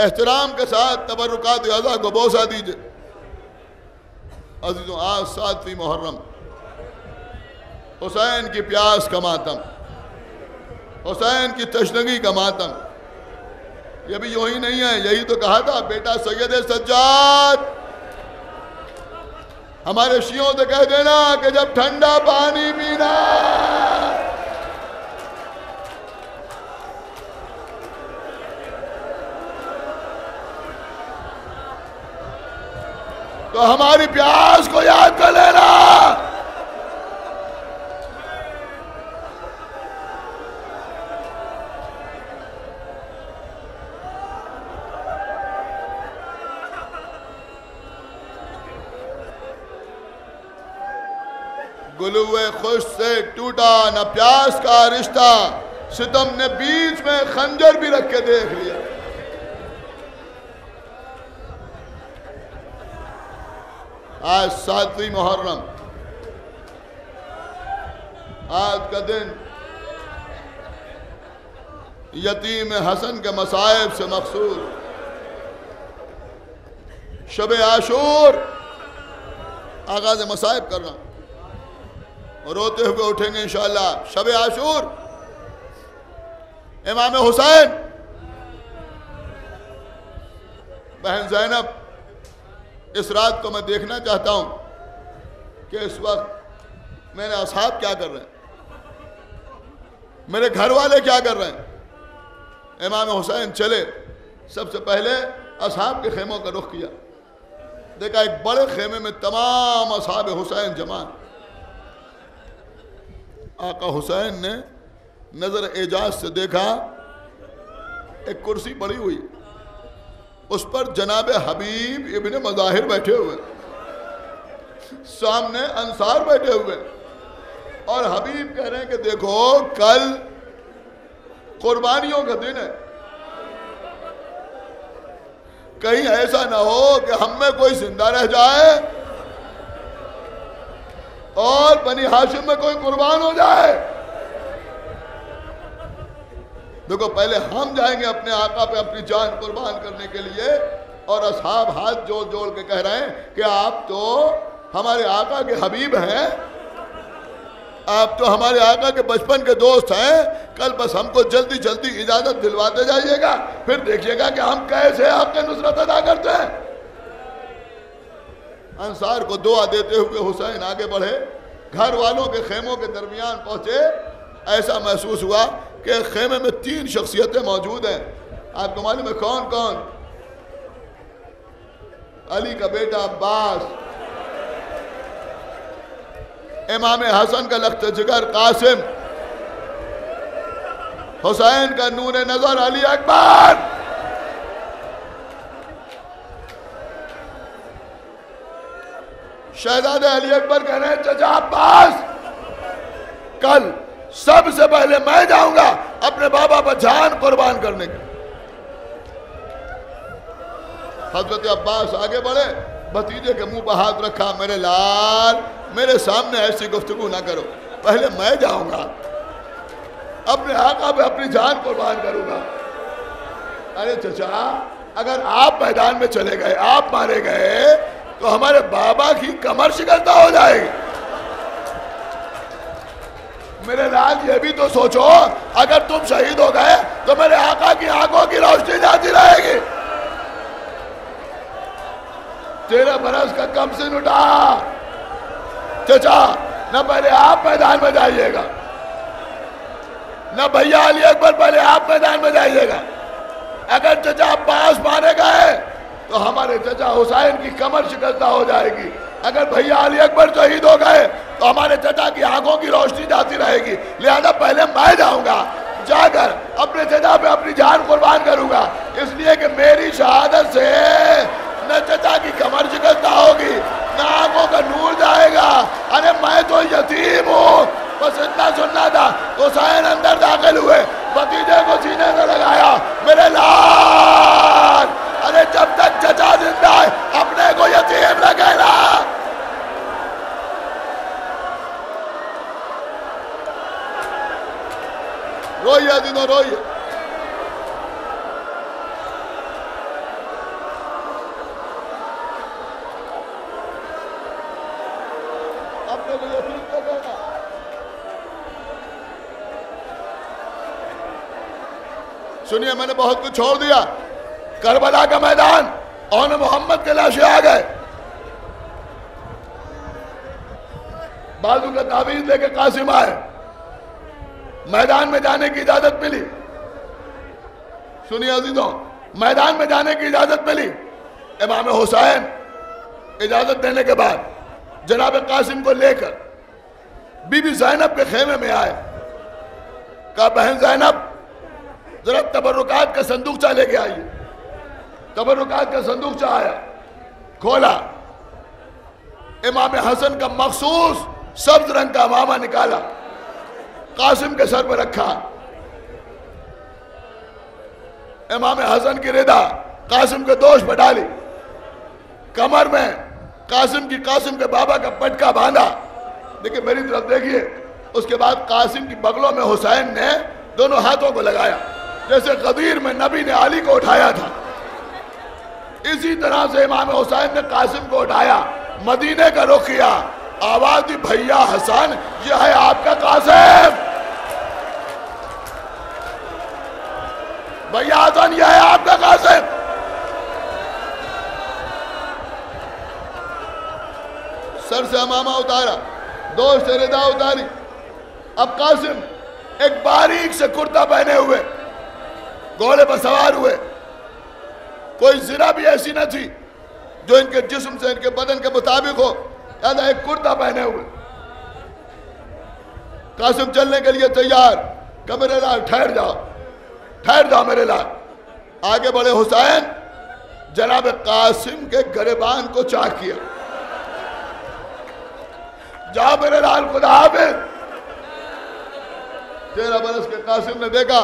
احترام کے ساتھ تبرکات اعضاء کو بوسہ دیجئے. عزیزوں، آج 7ویں محرم، حسین کی پیاس کا ماتم، حسین کی تشنگی کا ماتم. یہ بھی یوں ہی نہیں ہے، یہی تو کہا تھا بیٹا سید سجاد، ہمارے شیعوں سے کہہ دینا کہ جب ٹھنڈا پانی پینا تو ہماری پیاس کو یاد کر لینا. گلوے خوش سے ٹوٹا نہ پیاس کا رشتہ، ستم نے بیچ میں خنجر بھی رکھ کے دیکھ لیا. آج 7ویں محرم، آج کا دن یتیم حسن کے مصائب سے مخصوص، شب عاشور، آغاز مصائب کرنا، روتے ہوئے اٹھیں گے انشاءاللہ. شب عاشور، امام حسین، بہن زینب، اس رات کو میں دیکھنا چاہتا ہوں کہ اس وقت میرے اصحاب کیا کر رہے ہیں، میرے گھر والے کیا کر رہے ہیں. امام حسین چلے، سب سے پہلے اصحاب کے خیموں کا رخ کیا، دیکھا ایک بڑے خیمے میں تمام اصحاب حسین جمع. آقا حسین نے نظر اعجاز سے دیکھا، ایک کرسی پڑی ہوئی، اس پر جناب حبیب ابن مظاہر بیٹھے ہوئے، سامنے انصار بیٹھے ہوئے، اور حبیب کہہ رہے ہیں کہ دیکھو کل قربانیوں کا دن ہے، کہیں ایسا نہ ہو کہ ہم میں کوئی زندہ رہ جائے اور بنی ہاشم میں کوئی قربان ہو جائے. دیکھو پہلے ہم جائیں گے اپنے آقا پہ اپنی جان قربان کرنے کے لیے، اور اصحاب ہاتھ جوڑ جوڑ کے کہہ رہے ہیں کہ آپ تو ہمارے آقا کے حبیب ہیں، آپ تو ہمارے آقا کے بچپن کے دوست ہیں، کل بس ہم کو جلدی جلدی اجازت دلواتے جائیے گا، پھر دیکھیے گا کہ ہم کیسے آپ کے نصرت ادا کرتے ہیں. انصار کو دعا دیتے ہوئے حسین آگے بڑھے، گھر والوں کے خیموں کے درمیان پہنچے. ایسا محسوس ہوا کہ خیمے میں 3 شخصیتیں موجود ہیں. آپ کو معلوم ہے کون کون؟ علی کا بیٹا عباس، امام حسن کا لخت جگر قاسم، حسین کا نور نظر علی اکبر. شہزادہ علی اکبر کہہ رہے ہیں چچا عباس، کل سب سے پہلے میں جاؤں گا اپنے بابا پر جان قربان کرنے کے. حضرت عباس آگے بڑھے، بھتیجے کے منہ پر ہاتھ رکھا، میرے لال میرے سامنے ایسی گفتگو نہ کرو، پہلے میں جاؤں گا. اپنے آقا پہ اپنی جان قربان کروں گا۔ ارے چچا اگر آپ میدان میں چلے گئے، آپ مارے گئے تو ہمارے بابا کی کمر شکستہ ہو جائے گی۔ میرے لال یہ بھی تو سوچو، اگر تم شہید ہو گئے تو میرے آقا کی آنکھوں کی روشنی جاتی رہے گی۔ 13 برس کا کم سن اٹھا چچا، نہ پہلے آپ میدان میں جائیے گا، نہ بھیا علی اکبر پہلے آپ میدان میں جائیے گا۔ اگر چچا عباس مارے گئے تو ہمارے چچا حسین کی کمر شکستہ ہو جائے گی۔ اگر بھیا علی اکبر شہید ہو گئے تو ہمارے چچا کی آنکھوں کی روشنی جاتی رہے گی۔ لہذا پہلے میں جاؤں گا، جا کر اپنے چچا پہ اپنی جان قربان کروں گا، اس لیے کہ میری شہادت سے نہ چچا کی کمر شکستہ ہوگی، نہ آنکھوں کا نور جائے گا۔ ارے میں تو یتیم ہوں، بس اتنا سننا تھا۔ حسین اندر داخل ہوئے، بھتیجے کو سینے سے لگایا، میرے لال، ارے جب تک چچا زندہ ہے اپنے کو یتیم نہ کہنا۔ روئیے دنوں روئیے۔ اپنے کو یتیم نہ کہنا۔ سنیے، میں نے بہت کچھ چھوڑ دیا۔ کربلا کا میدان، اون محمد کے لاشیں آ گئے، بازو کا تعویذ دے کے قاسم آئے، میدان میں جانے کی اجازت ملی۔ سنیے عزیزوں، میدان میں جانے کی اجازت ملی۔ امام حسین اجازت دینے کے بعد جناب قاسم کو لے کر بی بی زینب کے خیمے میں آئے۔ کہا بہن زینب، ذرا تبرکات کا صندوقچہ لے کے آئیے۔ تبرکات کا صندوقچہ آیا، کھولا، امام حسن کا مخصوص سبز رنگ کا عمامہ نکالا، قاسم کے سر پہ رکھا، امام حسن کی ردا قاسم کے دوش پہ ڈالی، کمر میں قاسم کے بابا کا پٹکا باندھا۔ دیکھیں میری طرف دیکھیے، اس کے بعد قاسم کی بغلوں میں حسین نے دونوں ہاتھوں کو لگایا، جیسے غدیر میں نبی نے علی کو اٹھایا تھا، اسی طرح سے امام حسین نے قاسم کو اٹھایا، مدینے کا رخ کیا، آواز دی بھیا حسن، یہ ہے آپ کا قاسم، بھیا حسن یہ ہے آپ کا قاسم۔ سر سے امامہ اتارا، دوش سے ردا اتاری۔ اب قاسم ایک باریک سے کرتا پہنے ہوئے گھوڑے پر سوار ہوئے، کوئی زرہ بھی ایسی نہ تھی جو ان کے جسم سے، ان کے بدن کے مطابق ہو، لہذا ایک کرتا پہنے ہوئے قاسم چلنے کے لیے تیار۔ کہ میرے لال ٹھہر جاؤ میرے لال۔ آگے بڑھے حسین، جناب قاسم کے گریبان کو چاک کیا، جاؤ میرے لال، خدا حافظ۔ 13 برس کے قاسم نے دیکھا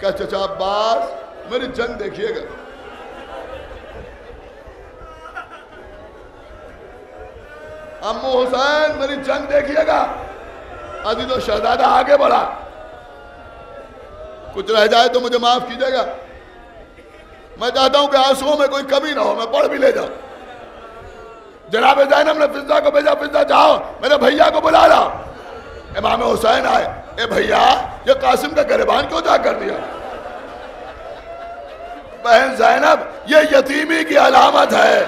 کہ چچا عباس میری جنگ دیکھیے گا، امو حسین میری جنگ دیکھیے گا۔ عزیز و شہزادہ آگے بڑھا، کچھ رہ جائے تو مجھے معاف کیجئے گا، میں چاہتا ہوں کہ آنسوؤں میں کوئی کمی نہ ہو، میں پڑھ بھی لے جاؤں۔ جناب زینب نے فضہ کو بھیجا، فضہ جاؤ میرے بھیا کو بلا لاؤ۔ امام حسین آئے، اے بھیا یہ قاسم کا گریبان کیوں جا کر دیا؟ بہن زینب یہ یتیمی کی علامت ہے،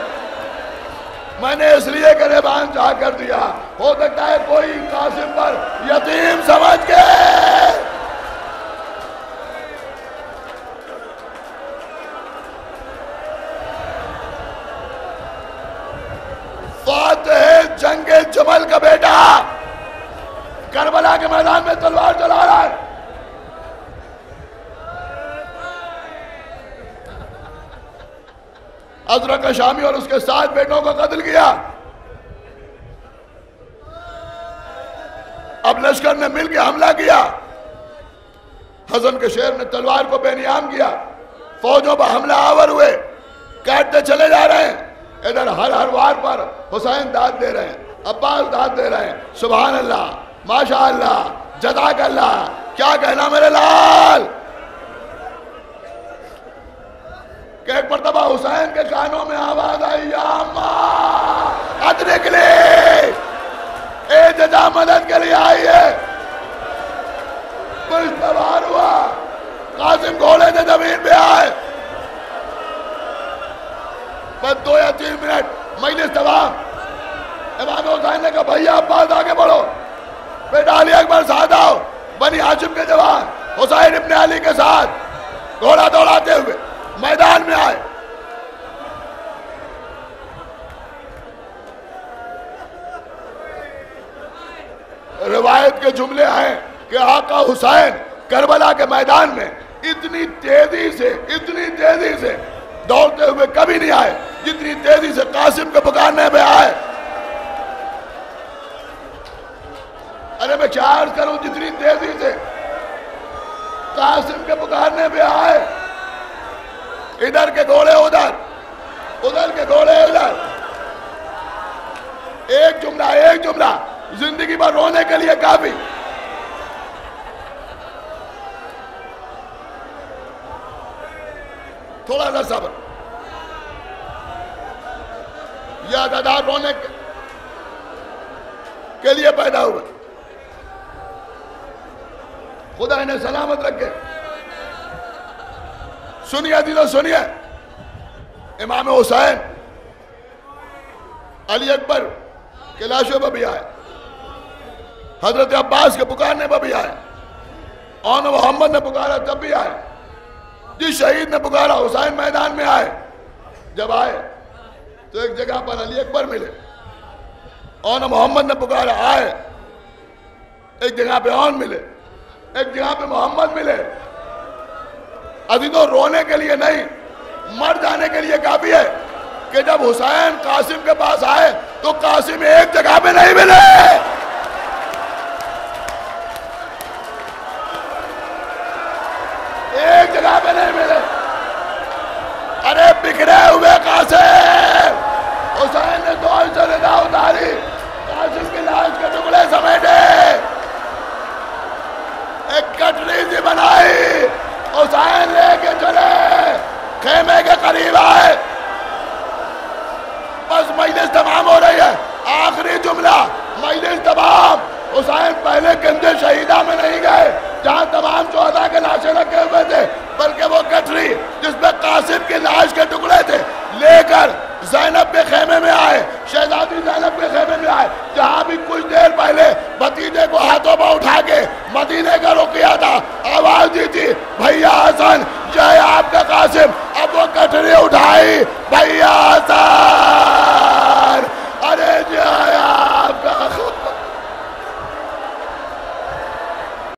میں نے اس لیے گریبان جا کر دیا، ہو سکتا ہے کوئی قاسم پر یتیم سمجھ کے۔ فاتح جنگ جمل کا بیٹا کربلا کے میدان میں تلوار چلا رہا ہے، ازرق شامی اور اس کے 7 بیٹوں کو قتل کیا۔ اب لشکر نے مل کے حملہ کیا، حسن کے شیر نے تلوار کو بے نیام کیا، فوجوں پر حملہ آور ہوئے، کاٹتے چلے جا رہے ہیں۔ ادھر ہر وار پر حسین داد دے رہے ہیں، عباس داد دے رہے ہیں، سبحان اللہ، ماشاء اللہ، جزاک اللہ، کیا کہنا میرے لال کہ ایک مرتبہ حسین کے کانوں میں آواز آئی یا اماں ادرک لے اے ججا مدد کے لیے آئی ہے. پشت سوار ہوا قاسم گھوڑے سے زمین پہ آئے. بس 2 یا 3 منٹ مجلس تمام. امام حسین نے کہا بھائیہ عباس آگے بڑھو. بیٹا علی اکبر ساتھ آؤ. بنی ہاشم کے جوان حسین ابن علی کے ساتھ گھوڑا دوڑاتے ہوئے میدان میں آئے. روایت کے جملے ہیں کہ آقا حسین کربلا کے میدان میں اتنی تیزی سے دوڑتے ہوئے کبھی نہیں آئے جتنی تیزی سے قاسم کے پکارنے میں آئے. ارے میں کیا عرض کروں جتنی تیزی سے قاسم کے پکارنے پہ آئے. ادھر کے گھوڑے ادھر کے گھوڑے ادھر. ایک جملہ زندگی بھر رونے کے لیے کافی. تھوڑا سا صبر. یہ عددار رونے کے لیے پیدا ہوئے. خدا انہیں سلامت رکھے. سنیے عزیزو سنیے. امام حسین علی اکبر کے لاشوں پر بھی آئے. حضرت عباس کے پکارنے پر بھی آئے. اور محمد نے پکارا تب بھی آئے. جس شہید نے پکارا حسین میدان میں آئے. جب آئے تو ایک جگہ پر علی اکبر ملے. اور محمد نے پکارا آئے. ایک جگہ پہ اور ملے. ایک جگہ پہ محمد ملے. عزیزوں رونے کے لیے نہیں مر جانے کے لیے کافی ہے کہ جب حسین قاسم کے پاس آئے تو قاسم ایک جگہ پہ نہیں ملے. ایک جگہ پہ نہیں ملے. ارے بکھرے ہوئے قاسم. حسین نے 2 حصے رضا اتاری. قاسم کی لاش کے ٹکڑے سمیٹے. ایک کٹری سی بنائی. حسین لے کے چلے. خیمے کے قریب آئے. بس مجلس تمام ہو رہی ہے. آخری جملہ مجلس تمام. حسین پہلے گندے شہیدہ میں نہیں گئے جہاں تمام شہداء کے لاشیں رکھے ہوئے تھے.